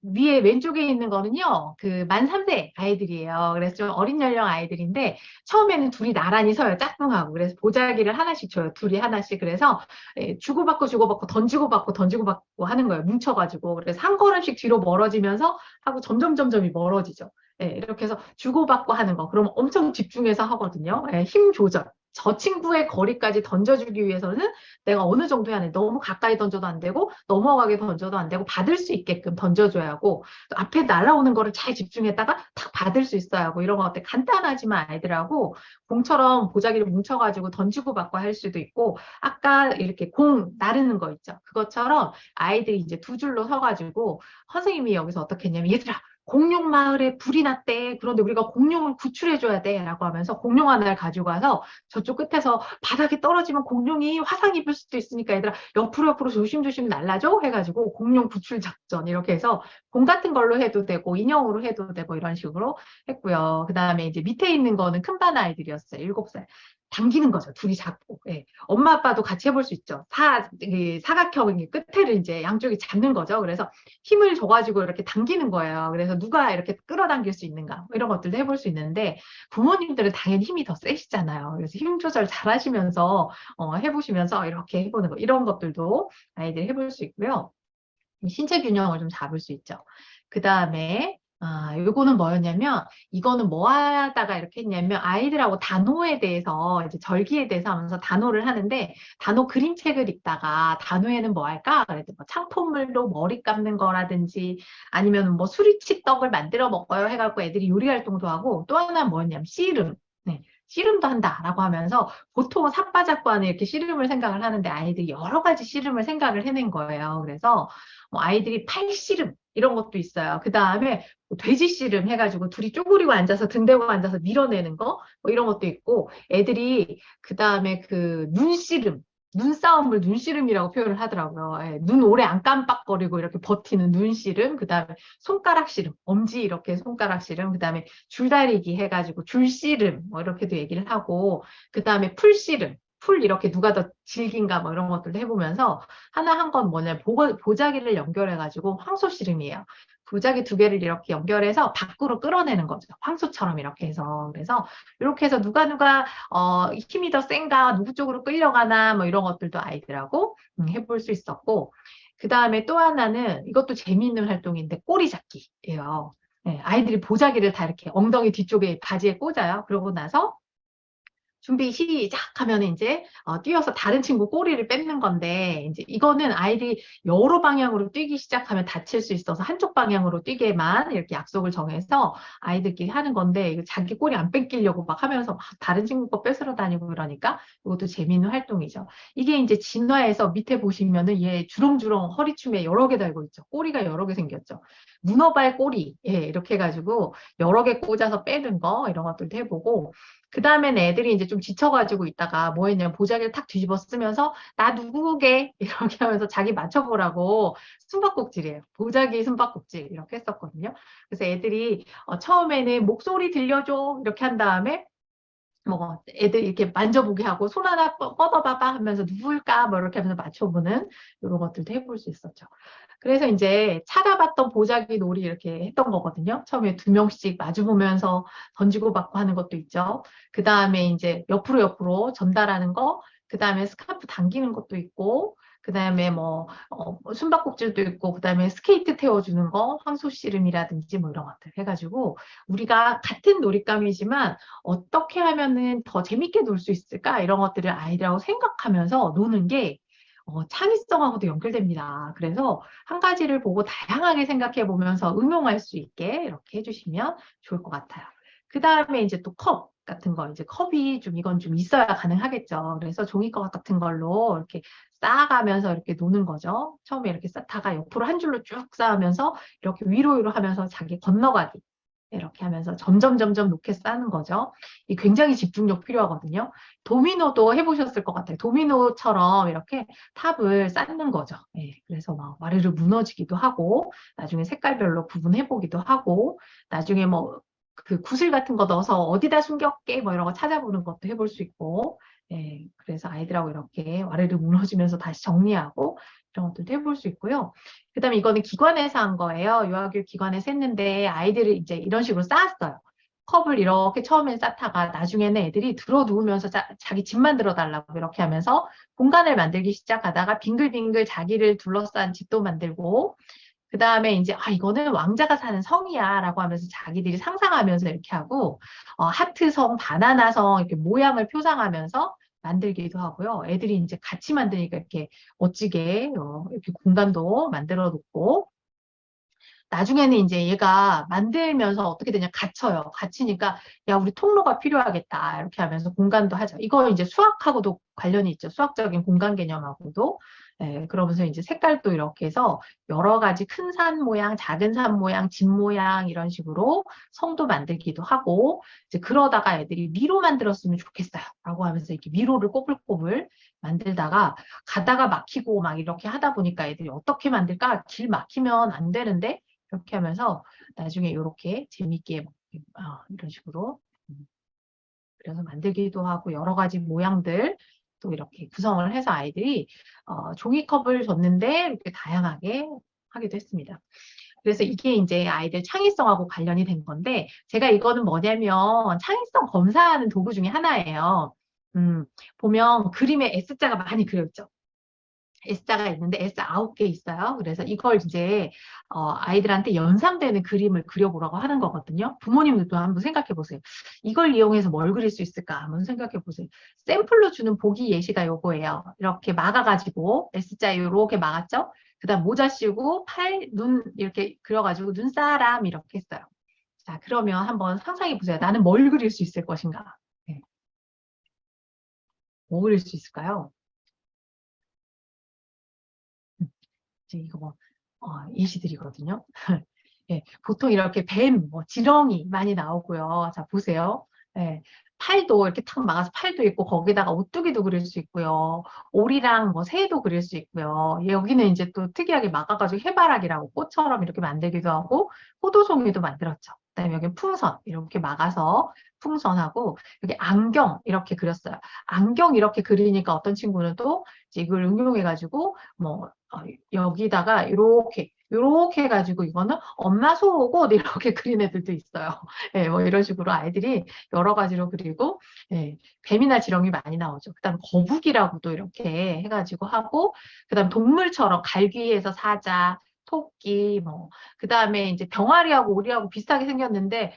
위에 왼쪽에 있는 거는요, 만 3세 아이들이에요. 그래서 좀 어린 연령 아이들인데, 처음에는 둘이 나란히 서요, 짝꿍하고. 그래서 보자기를 하나씩 줘요, 둘이 하나씩. 그래서, 주고받고, 던지고 받고 하는 거예요, 뭉쳐가지고. 그래서 한 걸음씩 뒤로 멀어지면서 하고 점점점점이 멀어지죠. 이렇게 해서 주고받고 하는 거. 그러면 엄청 집중해서 하거든요. 힘 조절. 저 친구의 거리까지 던져주기 위해서는 내가 어느 정도 해야 돼. 너무 가까이 던져도 안 되고 넘어가게 던져도 안 되고 받을 수 있게끔 던져줘야 하고 또 앞에 날아오는 거를 잘 집중했다가 탁 받을 수 있어야 하고 이런 것들 간단하지만 아이들하고 공처럼 보자기를 뭉쳐가지고 던지고 받고 할 수도 있고 아까 이렇게 공 나르는 거 있죠. 그것처럼 아이들이 이제 두 줄로 서가지고 선생님이 여기서 어떻게 했냐면 얘들아 공룡 마을에 불이 났대. 그런데 우리가 공룡을 구출해줘야 돼. 라고 하면서 공룡 하나를 가지고 와서 저쪽 끝에서 바닥에 떨어지면 공룡이 화상 입을 수도 있으니까 얘들아 옆으로 조심조심 날라줘. 해가지고 공룡 구출 작전 이렇게 해서 공 같은 걸로 해도 되고 인형으로 해도 되고 이런 식으로 했고요. 그 다음에 이제 밑에 있는 거는 큰반 아이들이었어요. 7살. 당기는 거죠. 둘이 잡고. 예. 엄마 아빠도 같이 해볼 수 있죠. 사각형 끝에를 이제 양쪽이 잡는 거죠. 그래서 힘을 줘가지고 이렇게 당기는 거예요. 그래서 누가 이렇게 끌어당길 수 있는가 뭐 이런 것들도 해볼 수 있는데 부모님들은 당연히 힘이 더 세시잖아요. 그래서 힘 조절 잘 하시면서 해보시면서 이렇게 해보는 거 이런 것들도 아이들이 해볼 수 있고요. 신체 균형을 좀 잡을 수 있죠. 그 다음에 요거는 뭐였냐면 이거는 뭐 하다가 이렇게 했냐면 아이들하고 단어에 대해서 이제 절기에 대해서 하면서 단어를 하는데 단어 그림책을 읽다가 단어에는 뭐 할까? 그래도 뭐 창포물로 머리 감는 거라든지 아니면 뭐 수리치떡을 만들어 먹어요 해갖고 애들이 요리 활동도 하고 또 하나는 뭐였냐면 씨름. 네. 씨름도 한다라고 하면서 보통은 삿바잡고 하는 이렇게 씨름을 생각을 하는데 아이들이 여러 가지 씨름을 생각을 해낸 거예요. 그래서 뭐 아이들이 팔씨름 이런 것도 있어요. 그 다음에 돼지 씨름 해가지고 둘이 쪼그리고 앉아서 등 대고 앉아서 밀어내는 거 뭐 이런 것도 있고 애들이 그 다음에 눈씨름 눈싸움을 눈씨름이라고 표현을 하더라고요. 눈 오래 안 깜빡거리고 이렇게 버티는 눈씨름, 그 다음에 손가락 씨름, 엄지 이렇게 손가락 씨름, 그 다음에 줄다리기 해가지고 줄씨름 뭐 이렇게도 얘기를 하고, 그 다음에 풀씨름, 풀 이렇게 누가 더 질긴가 뭐 이런 것들도 해보면서 하나 한 건 뭐냐 보자기를 연결해가지고 황소씨름이에요. 보자기 두 개를 이렇게 연결해서 밖으로 끌어내는 거죠. 황소처럼 이렇게 해서. 그래서 이렇게 해서 누가 힘이 더 센가 누구 쪽으로 끌려가나 뭐 이런 것들도 아이들하고 해볼 수 있었고 그 다음에 또 하나는 이것도 재미있는 활동인데 꼬리 잡기예요. 네, 아이들이 보자기를 다 이렇게 엉덩이 뒤쪽에 바지에 꽂아요. 그러고 나서 준비 시작 하면 이제 뛰어서 다른 친구 꼬리를 뺏는 건데 이제 이거는 아이들이 여러 방향으로 뛰기 시작하면 다칠 수 있어서 한쪽 방향으로 뛰게만 이렇게 약속을 정해서 아이들끼리 하는 건데 이거 자기 꼬리 안 뺏기려고 막 하면서 막 다른 친구 거 뺏으러 다니고 그러니까 이것도 재미있는 활동이죠. 이게 이제 진화에서 밑에 보시면은 얘 주렁주렁 허리춤에 여러 개 달고 있죠. 꼬리가 여러 개 생겼죠. 문어발 꼬리 이렇게 해가지고 여러 개 꽂아서 빼는 거 이런 것들도 해보고 그 다음엔 애들이 이제 좀 지쳐가지고 있다가 뭐 했냐면 보자기를 탁 뒤집어 쓰면서 나 누구게 이렇게 하면서 자기 맞춰보라고 숨바꼭질이에요. 보자기 숨바꼭질 이렇게 했었거든요. 그래서 애들이 처음에는 목소리 들려줘 이렇게 한 다음에 뭐 애들 이렇게 만져보게 하고 손 하나 뻗어봐봐 하면서 누굴까 뭐 이렇게 하면서 맞춰보는 이런 것들도 해볼 수 있었죠. 그래서 이제 찾아봤던 보자기 놀이 이렇게 했던 거거든요. 처음에 2명씩 마주보면서 던지고 받고 하는 것도 있죠. 그 다음에 이제 옆으로 전달하는 거, 그 다음에 스카프 당기는 것도 있고, 그 다음에 뭐 숨바꼭질도 있고, 그 다음에 스케이트 태워주는 거, 황소 씨름이라든지 뭐 이런 것들 해가지고 우리가 같은 놀잇감이지만 어떻게 하면은 더 재밌게 놀 수 있을까? 이런 것들을 아이들하고 생각하면서 노는 게 창의성하고도 연결됩니다. 그래서 한 가지를 보고 다양하게 생각해 보면서 응용할 수 있게 이렇게 해주시면 좋을 것 같아요. 그 다음에 이제 또 컵 같은 거, 이제 컵이 좀 이건 좀 있어야 가능하겠죠. 그래서 종이컵 같은 걸로 이렇게 쌓아가면서 이렇게 노는 거죠. 처음에 이렇게 쌓다가 옆으로 한 줄로 쭉 쌓으면서 이렇게 위로 하면서 자기 건너가기. 이렇게 하면서 점점 높게 쌓는 거죠. 이 굉장히 집중력 필요하거든요. 도미노도 해보셨을 것 같아요. 도미노처럼 이렇게 탑을 쌓는 거죠. 그래서 막 와르르 무너지기도 하고 나중에 색깔별로 구분해보기도 하고 나중에 뭐 그 구슬 같은 거 넣어서 어디다 숨겼게 뭐 이런 거 찾아보는 것도 해볼 수 있고 그래서 아이들하고 이렇게 와르르 무너지면서 다시 정리하고 이런 것들도 해볼 수 있고요. 그 다음에 이거는 기관에서 한 거예요. 유아교육 기관에서 했는데 아이들을 이제 이런 식으로 쌓았어요. 컵을 이렇게 처음엔 쌓다가 나중에는 애들이 들어 누우면서 자기 집 만들어 달라고 이렇게 하면서 공간을 만들기 시작하다가 빙글빙글 자기를 둘러싼 집도 만들고 그 다음에 이제 이거는 왕자가 사는 성이야 라고 하면서 자기들이 상상하면서 이렇게 하고 하트성, 바나나성 이렇게 모양을 표상하면서 만들기도 하고요. 애들이 이제 같이 만드니까 이렇게 멋지게 이렇게 공간도 만들어 놓고 나중에는 이제 얘가 만들면서 어떻게 되냐 갇혀요. 갇히니까 야 우리 통로가 필요하겠다 이렇게 하면서 공간도 하죠. 이거 이제 수학하고도 관련이 있죠. 수학적인 공간 개념하고도 그러면서 이제 색깔도 이렇게 해서 여러 가지 큰 산 모양, 작은 산 모양, 집 모양 이런 식으로 성도 만들기도 하고 이제 그러다가 애들이 미로 만들었으면 좋겠어요. 라고 하면서 이렇게 미로를 꼬불꼬불 만들다가 가다가 막히고 막 이렇게 하다 보니까 애들이 어떻게 만들까? 길 막히면 안 되는데 이렇게 하면서 나중에 이렇게 재밌게 이런 식으로 그래서 만들기도 하고 여러 가지 모양들 또 이렇게 구성을 해서 아이들이 종이컵을 줬는데 이렇게 다양하게 하기도 했습니다. 그래서 이게 이제 아이들 창의성하고 관련이 된 건데 제가 이거는 뭐냐면 창의성 검사하는 도구 중에 하나예요. 보면 그림에 S자가 많이 그려있죠. S자가 있는데 S 9개 있어요. 그래서 이걸 이제 아이들한테 연상되는 그림을 그려보라고 하는 거거든요. 부모님들도 한번 생각해 보세요. 이걸 이용해서 뭘 그릴 수 있을까 한번 생각해 보세요. 샘플로 주는 보기 예시가 요거예요. 이렇게 막아가지고 S자 이렇게 막았죠. 그 다음 모자 씌우고 팔, 눈 이렇게 그려가지고 눈사람 이렇게 했어요. 자, 그러면 한번 상상해 보세요. 나는 뭘 그릴 수 있을 것인가? 뭐 그릴 수 있을까요? 이제 이거 뭐 예시들이거든요. 보통 이렇게 뱀, 뭐 지렁이 많이 나오고요. 자 보세요. 팔도 이렇게 탁 막아서 팔도 있고 거기다가 오뚜기도 그릴 수 있고요. 오리랑 뭐 새도 그릴 수 있고요. 여기는 이제 또 특이하게 막아가지고 해바라기라고 꽃처럼 이렇게 만들기도 하고 포도송이도 만들었죠. 그다음에 여기 풍선 이렇게 막아서 풍선하고 여기 안경 이렇게 그렸어요. 안경 이렇게 그리니까 어떤 친구는 또 이걸 응용해가지고 뭐 여기다가 이렇게 해가지고 이거는 엄마 속옷 이렇게 그린 애들도 있어요. 뭐 이런 식으로 아이들이 여러 가지로 그리고 뱀이나 지렁이 많이 나오죠. 그다음 거북이라고도 이렇게 해가지고 하고 그다음 동물처럼 갈귀에서 사자, 토끼, 뭐, 그 다음에 이제 병아리하고 오리하고 비슷하게 생겼는데,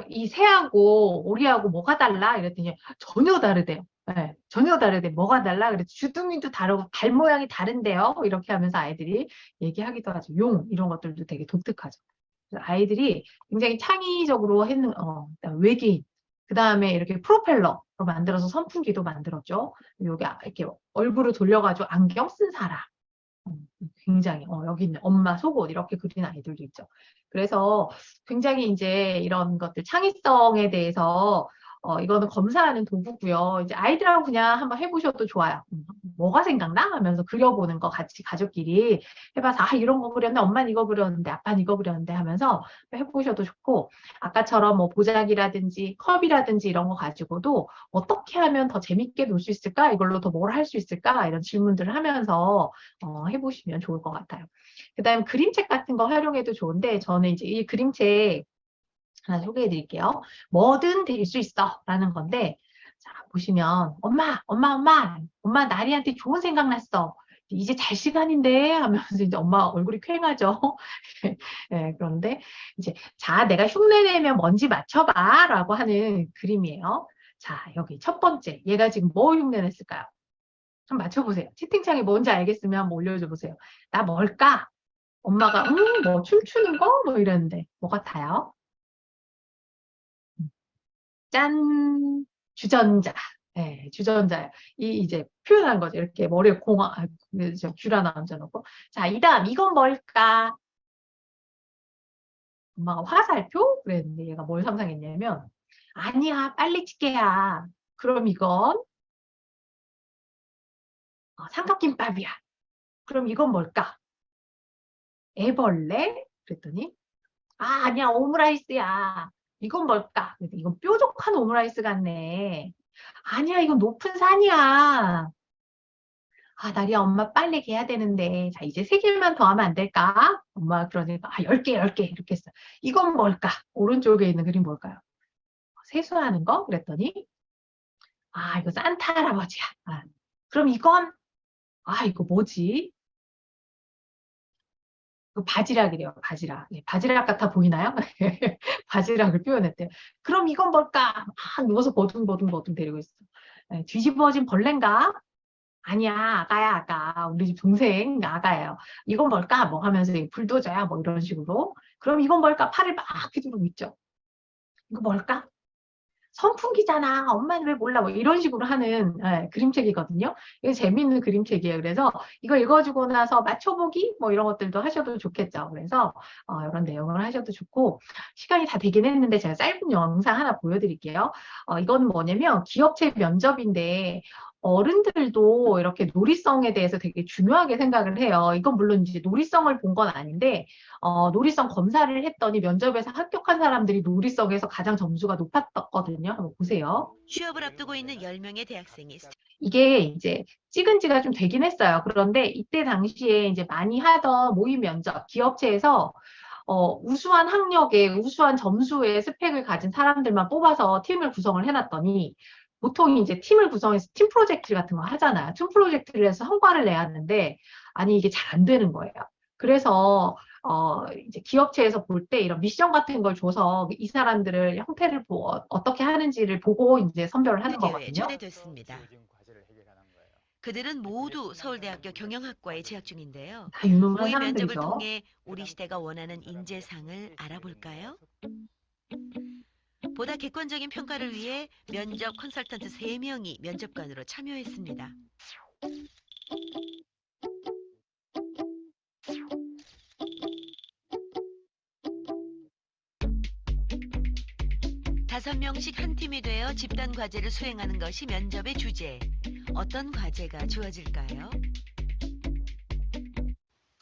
이 새하고 오리하고 뭐가 달라? 이랬더니 전혀 다르대요. 네, 전혀 다르대. 뭐가 달라? 그래서 주둥이도 다르고 발 모양이 다른데요. 이렇게 하면서 아이들이 얘기하기도 하죠. 용, 이런 것들도 되게 독특하죠. 그래서 아이들이 굉장히 창의적으로 했는, 그다음에 외계인, 그 다음에 이렇게 프로펠러로 만들어서 선풍기도 만들었죠. 여기 이렇게 얼굴을 돌려가지고 안경 쓴 사람. 굉장히 여기 있는 엄마 속옷 이렇게 그린 아이들도 있죠. 그래서 굉장히 이제 이런 것들 창의성에 대해서 이거는 검사하는 도구고요. 이제 아이들하고 그냥 한번 해보셔도 좋아요. 뭐가 생각나? 하면서 그려보는 거 같이 가족끼리 해봐서 아 이런 거 그렸는데 엄마는 이거 그렸는데 아빠는 이거 그렸는데 하면서 해보셔도 좋고 아까처럼 뭐 보자기라든지 컵이라든지 이런 거 가지고도 어떻게 하면 더 재밌게 놀 수 있을까? 이걸로 더 뭘 할 수 있을까? 이런 질문들을 하면서 해보시면 좋을 것 같아요. 그 다음 그림책 같은 거 활용해도 좋은데 저는 이제 이 그림책 하나 소개해 드릴게요. 뭐든 될 수 있어 라는 건데 자 보시면 엄마 나리한테 좋은 생각 났어. 이제 잘 시간인데 하면서 이제 엄마 얼굴이 퀭하죠. 네, 그런데 이제 자 내가 흉내 내면 뭔지 맞춰봐 라고 하는 그림이에요. 자 여기 첫 번째 얘가 지금 뭐 흉내 냈을까요? 좀 맞춰보세요. 채팅창에 뭔지 알겠으면 한번 올려줘 보세요. 나 뭘까? 엄마가 뭐 춤추는 거? 뭐 이랬는데 뭐 같아요? 짠! 주전자. 네, 주전자예요. 이제 표현한 거죠. 이렇게 머리에 귤 하나 얹어놓고. 자, 이 다음 이건 뭘까? 엄마가 화살표? 그랬는데 얘가 뭘 상상했냐면 아니야, 빨리 찍게야. 그럼 이건 삼각김밥이야. 그럼 이건 뭘까? 애벌레? 그랬더니 아니야, 오므라이스야. 이건 뭘까? 이건 뾰족한 오므라이스 같네. 아니야, 이건 높은 산이야. 나리야, 엄마 빨리 개야 되는데. 자, 이제 3개만 더 하면 안 될까? 엄마 그러니까, 10개, 10개. 이렇게 했어. 이건 뭘까? 오른쪽에 있는 그림 뭘까요? 세수하는 거? 그랬더니, 이거 산타 할아버지야. 그럼 이건, 이거 뭐지? 그 바지락이래요, 바지락. 예, 바지락 같아 보이나요? 바지락을 표현했대요. 그럼 이건 뭘까? 막 누워서 버둥버둥 데리고 있어. 예, 뒤집어진 벌레인가? 아니야, 아가야, 아가. 우리 집 동생 아가예요. 이건 뭘까? 뭐 하면서 불도저야, 뭐 이런 식으로. 그럼 이건 뭘까? 팔을 막 휘두르고 있죠. 이거 뭘까? 선풍기잖아. 엄마는 왜 몰라? 뭐 이런 식으로 하는 그림책이거든요. 이거 재미있는 그림책이에요. 그래서 이거 읽어주고 나서 맞춰보기 뭐 이런 것들도 하셔도 좋겠죠. 그래서 이런 내용을 하셔도 좋고 시간이 다 되긴 했는데 제가 짧은 영상 하나 보여드릴게요. 이건 뭐냐면 기업체 면접인데 어른들도 이렇게 놀이성에 대해서 되게 중요하게 생각을 해요. 이건 물론 이제 놀이성을 본 건 아닌데 놀이성 검사를 했더니 면접에서 합격한 사람들이 놀이성에서 가장 점수가 높았거든요. 한번 보세요. 취업을 앞두고 있는 10명의 대학생이 이게 이제 찍은 지가 좀 되긴 했어요. 그런데 이때 당시에 이제 많이 하던 모의 면접, 기업체에서 우수한 학력에 우수한 점수의 스펙을 가진 사람들만 뽑아서 팀을 구성을 해놨더니 보통 이제 팀을 구성해서 팀 프로젝트 같은 거 하잖아요. 팀 프로젝트를 해서 성과를 내야 하는데 아니 이게 잘 안 되는 거예요. 그래서 이제 기업체에서 볼 때 이런 미션 같은 걸 줘서 이 사람들을 형태를 어떻게 하는지를 보고 이제 선별을 하는 대회에 거거든요. 초대됐습니다. 그들은 모두 서울대학교 경영학과에 재학 중인데요. 다 유능한 모의 면접을 사람들이죠. 통해 우리 시대가 원하는 인재상을 알아볼까요? 보다 객관적인 평가를 위해 면접 컨설턴트 3명이 면접관으로 참여했습니다. 다섯 명씩 한 팀이 되어 집단 과제를 수행하는 것이 면접의 주제. 어떤 과제가 주어질까요?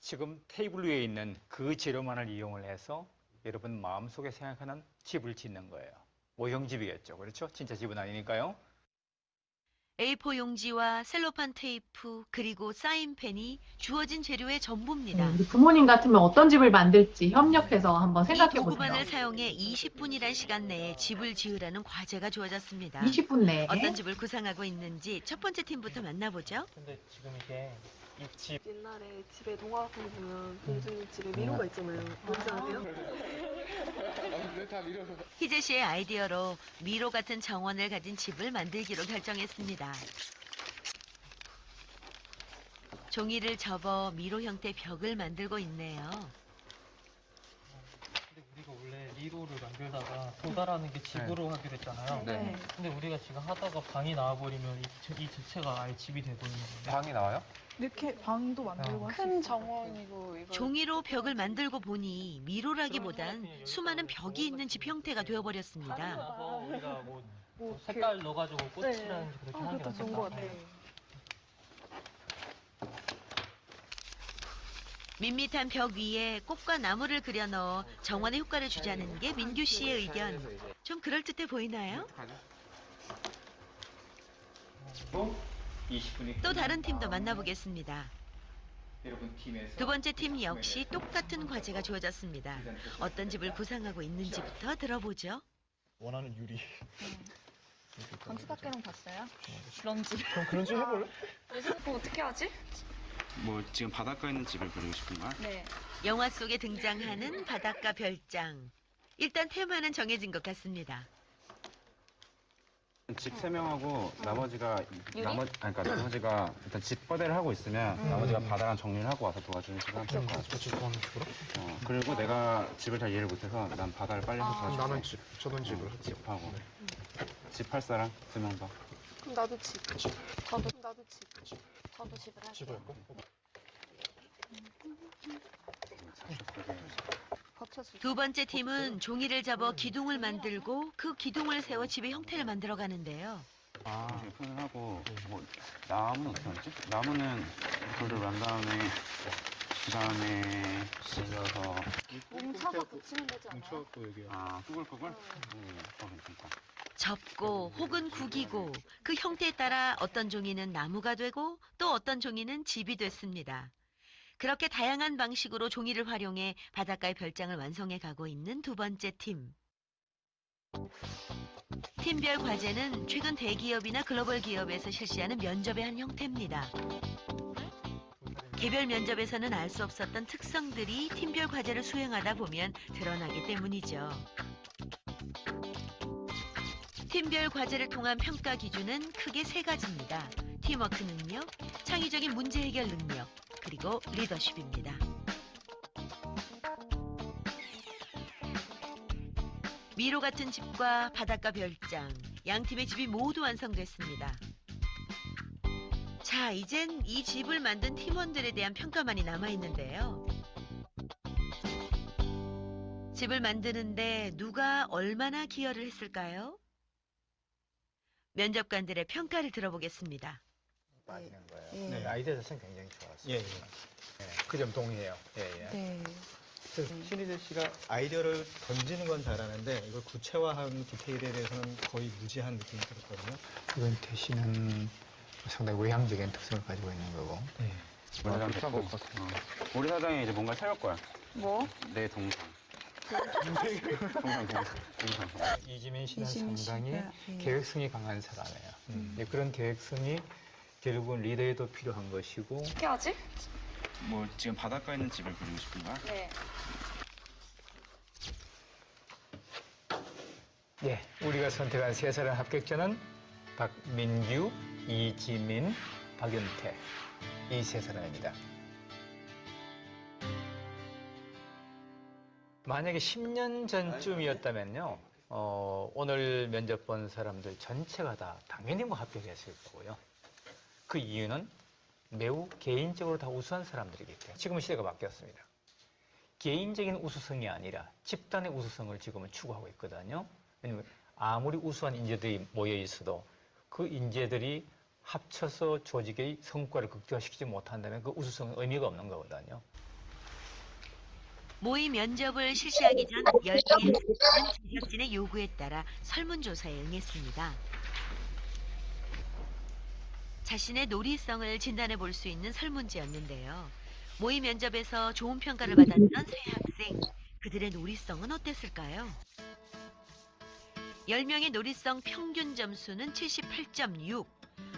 지금 테이블 위에 있는 그 재료만을 이용을 해서 여러분 마음속에 생각하는 집을 짓는 거예요. 모형집이겠죠. 그렇죠? 진짜 집은 아니니까요. A4 용지와 셀로판 테이프 그리고 사인펜이 주어진 재료의 전부입니다. 우리 부모님 같으면 어떤 집을 만들지 협력해서 한번 이 생각해 도구만을 보세요. 사용해 20분이란 시간 내에 집을 지으라는 과제가 주어졌습니다. 20분 내에. 어떤 집을 구상하고 있는지 첫 번째 팀부터 만나보죠. 근데 지금 이게 옛날에 집에 동화 같은 거 보면 공주님 집에 미로가 있잖아요. 뭔지 아세요? 희재 씨의 아이디어로 미로 같은 정원을 가진 집을 만들기로 결정했습니다. 종이를 접어 미로 형태 벽을 만들고 있네요. 근데 우리가 원래 미로를 만들다가 도달하는 게 집으로 하기로 했잖아요. 네. 근데 우리가 지금 하다가 방이 나와버리면 이 자체가 아예 집이 돼버리는 거예요. 방이 나와요? 이렇게 방도 만들고 큰 정원이고 이거 종이로 벽을 만들고 보니 미로라기보단 수많은 벽이 있는 집 형태가 되어버렸습니다. 나서 우리가 뭐 뭐 색깔 넣어가지고 꽃이라든지 그렇게 하는 게 그것도 좋은 것 낫겠다. 같아요. 밋밋한 벽 위에 꽃과 나무를 그려 넣어 정원의 효과를 주자는 게 민규 씨의 의견. 좀 그럴듯해 보이나요? 또 20분이 또 다른 팀도 만나보겠습니다. 여러분 팀에서 두 번째 팀 역시 똑같은 과제가 주어졌습니다. 어떤 집을 구상하고 있는지부터 들어보죠. 원하는 유리. 건축학개론 봤어요? 그런 집. 그럼 그런 집 해볼래? 그럼 어떻게 하지? 뭐 지금 바닷가에 있는 집을 그리고 싶은 거야? 네. 영화 속에 등장하는 바닷가 별장. 일단 테마는 정해진 것 같습니다. 집 3명하고 나머지가 일단 집 거대를 하고 있으면 나머지가 바다랑 정리를 하고 와서 도와주는 시간 필요할 것 같아. 그리고 내가 집을 잘 이해를 못해서 난 바다를 빨리 해서 도와줄게. 나는 집, 저는 집을. 집하고. 집 할 사람 2명 더. 그럼 나도 집. 나도 집. 저도 집을 할게요. 집을 할까? 두 번째 팀은 종이를 접어 기둥을 만들고 그 기둥을 세워 집의 형태를 만들어 가는데요. 손을 하고 뭐 나무는 어떻게 하지? 나무는 돌을 난 다음에 그다음에 실려서 뭉쳐서 붙이면 되지 않아요? 뭉쳐갖고 여기. 꾸글꾸글? 그거 괜찮다. 접고 혹은 구기고 그 형태에 따라 어떤 종이는 나무가 되고 또 어떤 종이는 집이 됐습니다. 그렇게 다양한 방식으로 종이를 활용해 바닷가의 별장을 완성해 가고 있는 두 번째 팀. 팀별 과제는 최근 대기업이나 글로벌 기업에서 실시하는 면접의 한 형태입니다. 개별 면접에서는 알 수 없었던 특성들이 팀별 과제를 수행하다 보면 드러나기 때문이죠. 팀별 과제를 통한 평가 기준은 크게 3가지입니다. 팀워크 능력, 창의적인 문제 해결 능력, 그리고 리더십입니다. 미로 같은 집과 바닷가 별장, 양 팀의 집이 모두 완성됐습니다. 자, 이젠 이 집을 만든 팀원들에 대한 평가만이 남아있는데요. 집을 만드는데 누가 얼마나 기여를 했을까요? 면접관들의 평가를 들어보겠습니다. 빠지는 거예요. 네. 아이디어 자체는 굉장히 좋았어요. 예. 그 점 동의해요. 네. 신희재 씨가 아이디어를 던지는 건 잘하는데 이걸 구체화한 디테일에 대해서는 거의 무지한 느낌이 들었거든요. 이건 대신은 상당히 외향적인 특성을 가지고 있는 거고. 우리 사장 됐고, 우리 사장이 이제 뭔가 세울 거야. 뭐? 내 동상. 이지민 씨는 상당히 계획성이 강한 사람이에요. 그런 계획성이 결국은 리더에도 필요한 것이고. 어떻게 하지? 뭐 지금 바닷가에 있는 집을 그리고 싶은 거야? 네. 예, 우리가 선택한 3사람 합격자는 박민규, 이지민, 박윤태 이 3사람입니다. 만약에 10년 전쯤이었다면요, 오늘 면접 본 사람들 전체가 다 당연히 뭐 합격했을 거고요. 그 이유는 매우 개인적으로 다 우수한 사람들이기 때문에. 지금은 시대가 바뀌었습니다. 개인적인 우수성이 아니라 집단의 우수성을 지금은 추구하고 있거든요. 왜냐면 아무리 우수한 인재들이 모여 있어도 그 인재들이 합쳐서 조직의 성과를 극대화시키지 못한다면 그 우수성은 의미가 없는 거거든요. 모의 면접을 실시하기 전 10개의 학생은 제작진의 요구에 따라 설문조사에 응했습니다. 자신의 놀이성을 진단해 볼 수 있는 설문지였는데요. 모의 면접에서 좋은 평가를 받았던 세 학생, 그들의 놀이성은 어땠을까요? 10명의 놀이성 평균 점수는 78.6.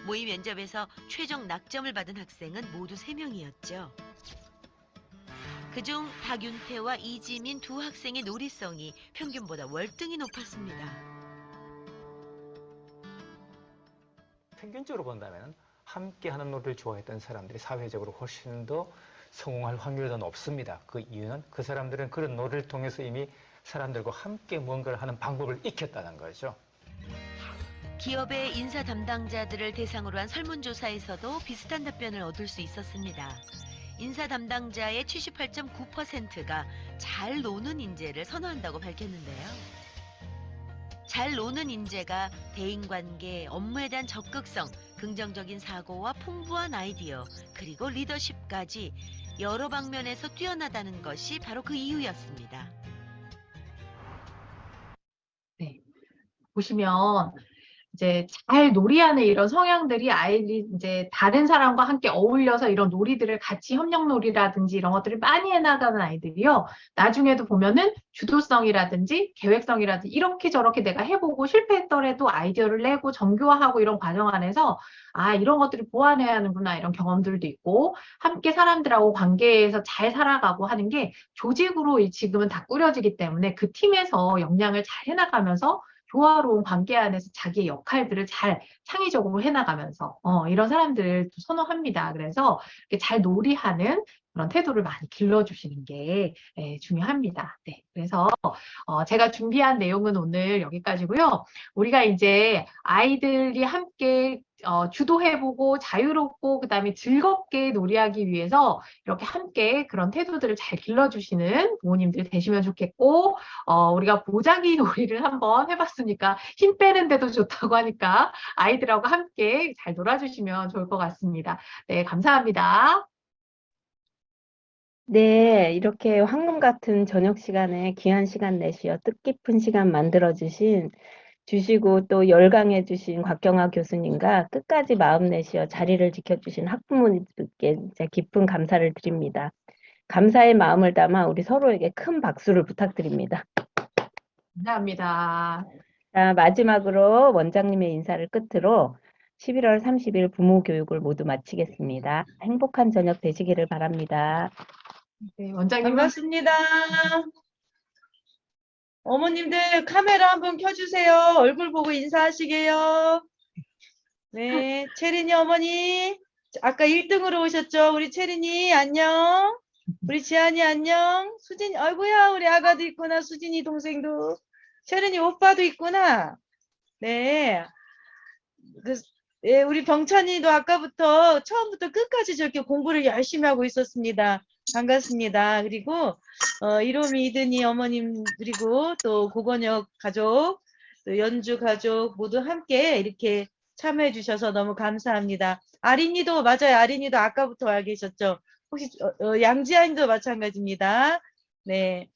모의 면접에서 최종 낙점을 받은 학생은 모두 3명이었죠. 그중 박윤태와 이지민 두 학생의 놀이성이 평균보다 월등히 높았습니다. 평균적으로 본다면 함께 하는 놀이를 좋아했던 사람들이 사회적으로 훨씬 더 성공할 확률이 더 높습니다. 그 이유는 그 사람들은 그런 놀이를 통해서 이미 사람들과 함께 뭔가를 하는 방법을 익혔다는 거죠. 기업의 인사 담당자들을 대상으로 한 설문조사에서도 비슷한 답변을 얻을 수 있었습니다. 인사 담당자의 78.9%가 잘 노는 인재를 선호한다고 밝혔는데요. 잘 노는 인재가 대인관계, 업무에 대한 적극성, 긍정적인 사고와 풍부한 아이디어, 그리고 리더십까지 여러 방면에서 뛰어나다는 것이 바로 그 이유였습니다. 네. 보시면 이제 잘 놀이하는 이런 성향들이 아이들이 이제 다른 사람과 함께 어울려서 이런 놀이들을 같이 협력놀이라든지 이런 것들을 많이 해나가는 아이들이요. 나중에도 보면은 주도성이라든지 계획성이라든지 이렇게 저렇게 내가 해보고 실패했더라도 아이디어를 내고 정교화하고 이런 과정 안에서 아, 이런 것들을 보완해야 하는구나 이런 경험들도 있고 함께 사람들하고 관계에서 잘 살아가고 하는 게 조직으로 지금은 다 꾸려지기 때문에 그 팀에서 역량을 잘 해나가면서 조화로운 관계 안에서 자기의 역할들을 잘 창의적으로 해나가면서 이런 사람들을 선호합니다. 그래서 잘 놀이하는 그런 태도를 많이 길러주시는 게 중요합니다. 네, 그래서 제가 준비한 내용은 오늘 여기까지고요. 우리가 이제 아이들이 함께 주도해보고 자유롭고 그다음에 즐겁게 놀이하기 위해서 이렇게 함께 그런 태도들을 잘 길러주시는 부모님들 되시면 좋겠고 우리가 보자기 놀이를 한번 해봤으니까 힘 빼는데도 좋다고 하니까 아이들하고 함께 잘 놀아주시면 좋을 것 같습니다. 네, 감사합니다. 네, 이렇게 황금 같은 저녁 시간에 귀한 시간 내시어 뜻깊은 시간 주시고 또 열강해 주신 곽경화 교수님과 끝까지 마음 내시어 자리를 지켜주신 학부모님들께 진짜 깊은 감사를 드립니다. 감사의 마음을 담아 우리 서로에게 큰 박수를 부탁드립니다. 감사합니다. 자, 마지막으로 원장님의 인사를 끝으로 11월 30일 부모 교육을 모두 마치겠습니다. 행복한 저녁 되시기를 바랍니다. 네, 원장님 반갑습니다. 어머님들 카메라 한번 켜주세요. 얼굴 보고 인사하시게요. 네, 채린이 어머니. 아까 1등으로 오셨죠? 우리 채린이 안녕. 우리 지안이 안녕. 수진이, 아이고야, 우리 아가도 있구나. 수진이 동생도. 채린이 오빠도 있구나. 네. 우리 병찬이도 아까부터 처음부터 끝까지 저렇게 공부를 열심히 하고 있었습니다. 반갑습니다. 그리고 이로미 이든이 어머님 그리고 또 고건혁 가족, 또 연주 가족 모두 함께 이렇게 참여해 주셔서 너무 감사합니다. 아린이도 맞아요. 아린이도 아까부터 와 계셨죠. 혹시 양지아님도 마찬가지입니다. 네.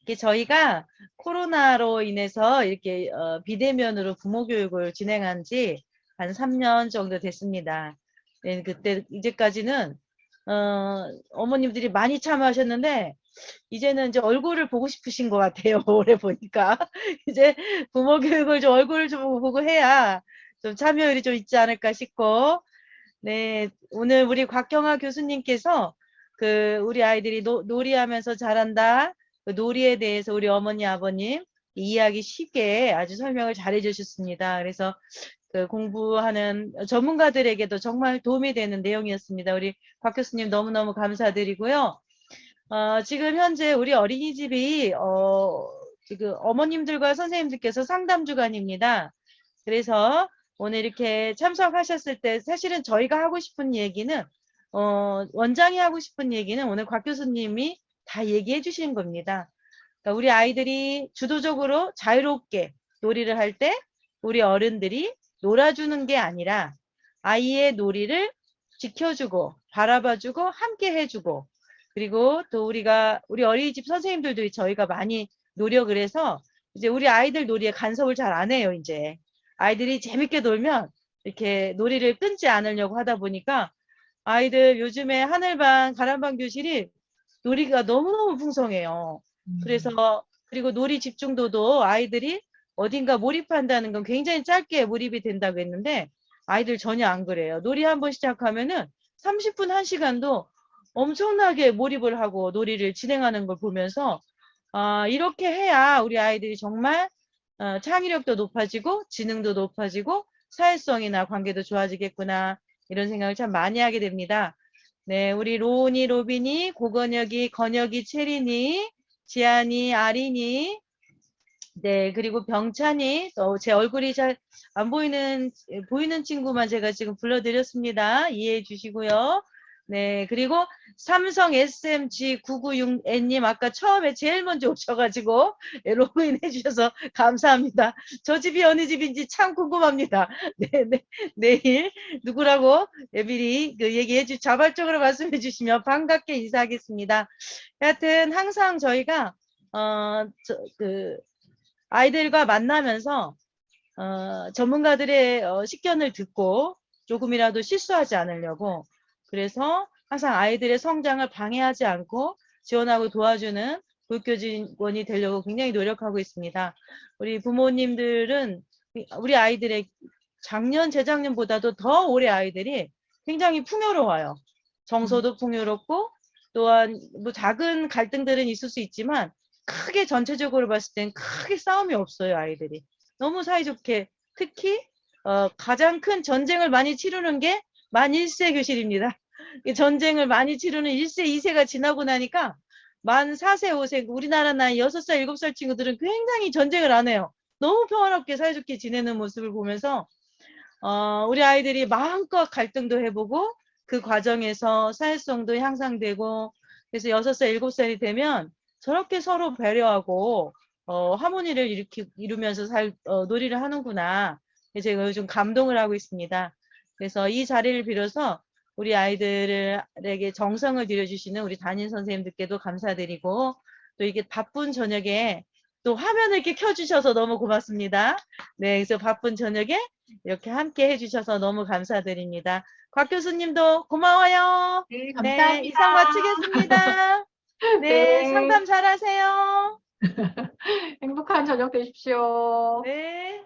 이렇게 저희가 코로나로 인해서 이렇게 비대면으로 부모 교육을 진행한 지 한 3년 정도 됐습니다. 네, 그때 이제까지는 어머님들이 많이 참여하셨는데 이제는 이제 얼굴을 보고 싶으신 것 같아요. 올해 보니까 이제 부모 교육을 좀 얼굴을 좀 보고 해야 좀 참여율이 좀 있지 않을까 싶고, 네, 오늘 우리 곽경화 교수님께서 우리 아이들이 놀이하면서 잘한다. 그 놀이에 대해서 우리 어머니 아버님 이해하기 쉽게 아주 설명을 잘해 주셨습니다. 그래서 공부하는 전문가들에게도 정말 도움이 되는 내용이었습니다. 우리 곽 교수님 너무너무 감사드리고요. 지금 현재 우리 어린이집이 지금 어머님들과 선생님들께서 상담 주간입니다. 그래서 오늘 이렇게 참석하셨을 때 사실은 저희가 하고 싶은 얘기는 원장이 하고 싶은 얘기는 오늘 곽 교수님이 다 얘기해 주신 겁니다. 그러니까 우리 아이들이 주도적으로 자유롭게 놀이를 할 때 우리 어른들이 놀아주는 게 아니라 아이의 놀이를 지켜주고 바라봐주고 함께 해주고, 그리고 또 우리 어린이집 선생님들도 저희가 많이 노력을 해서 이제 우리 아이들 놀이에 간섭을 잘 안 해요. 이제 아이들이 재밌게 놀면 이렇게 놀이를 끊지 않으려고 하다 보니까 아이들 요즘에 하늘반 가람반 교실이 놀이가 너무너무 풍성해요. 그래서 그리고 놀이 집중도도 아이들이 어딘가 몰입한다는 건 굉장히 짧게 몰입이 된다고 했는데 아이들 전혀 안 그래요. 놀이 한번 시작하면은 30분, 1시간도 엄청나게 몰입을 하고 놀이를 진행하는 걸 보면서 이렇게 해야 우리 아이들이 정말 창의력도 높아지고 지능도 높아지고 사회성이나 관계도 좋아지겠구나 이런 생각을 참 많이 하게 됩니다. 네, 우리 로운이, 로빈이, 고건혁이, 건혁이, 채린이, 지안이, 아린이, 네, 그리고 병찬이, 또 제 얼굴이 잘 안 보이는 친구만 제가 지금 불러드렸습니다. 이해해 주시고요. 네, 그리고 삼성 SMG996N님 아까 처음에 제일 먼저 오셔가지고 로그인 해주셔서 감사합니다. 저 집이 어느 집인지 참 궁금합니다. 네, 내일 누구라고 미리 자발적으로 말씀해 주시면 반갑게 인사하겠습니다. 하여튼 항상 저희가 아이들과 만나면서 전문가들의 식견을 듣고 조금이라도 실수하지 않으려고 그래서 항상 아이들의 성장을 방해하지 않고 지원하고 도와주는 교육교직원이 되려고 굉장히 노력하고 있습니다. 우리 부모님들은 우리 아이들의 작년, 재작년보다도 더 올해 아이들이 굉장히 풍요로워요. 정서도 풍요롭고 또한 뭐 작은 갈등들은 있을 수 있지만 크게 전체적으로 봤을 땐 크게 싸움이 없어요. 아이들이. 너무 사이좋게 특히 가장 큰 전쟁을 많이 치르는 게 만 1세 교실입니다. 전쟁을 많이 치르는 1세, 2세가 지나고 나니까 만 4세, 5세 우리나라 나이 6살, 7살 친구들은 굉장히 전쟁을 안 해요. 너무 평화롭게 사이좋게 지내는 모습을 보면서 우리 아이들이 마음껏 갈등도 해보고 그 과정에서 사회성도 향상되고 그래서 6살, 7살이 되면 저렇게 서로 배려하고 하모니를 이루면서 놀이를 하는구나. 제가 요즘 감동을 하고 있습니다. 그래서 이 자리를 빌어서 우리 아이들에게 정성을 들여주시는 우리 담임 선생님들께도 감사드리고 또 이게 바쁜 저녁에 또 화면을 이렇게 켜주셔서 너무 고맙습니다. 네, 그래서 바쁜 저녁에 이렇게 함께 해주셔서 너무 감사드립니다. 곽 교수님도 고마워요. 네, 감사합니다. 네, 이상 마치겠습니다. 네, 상담 잘하세요. 행복한 저녁 되십시오. 네.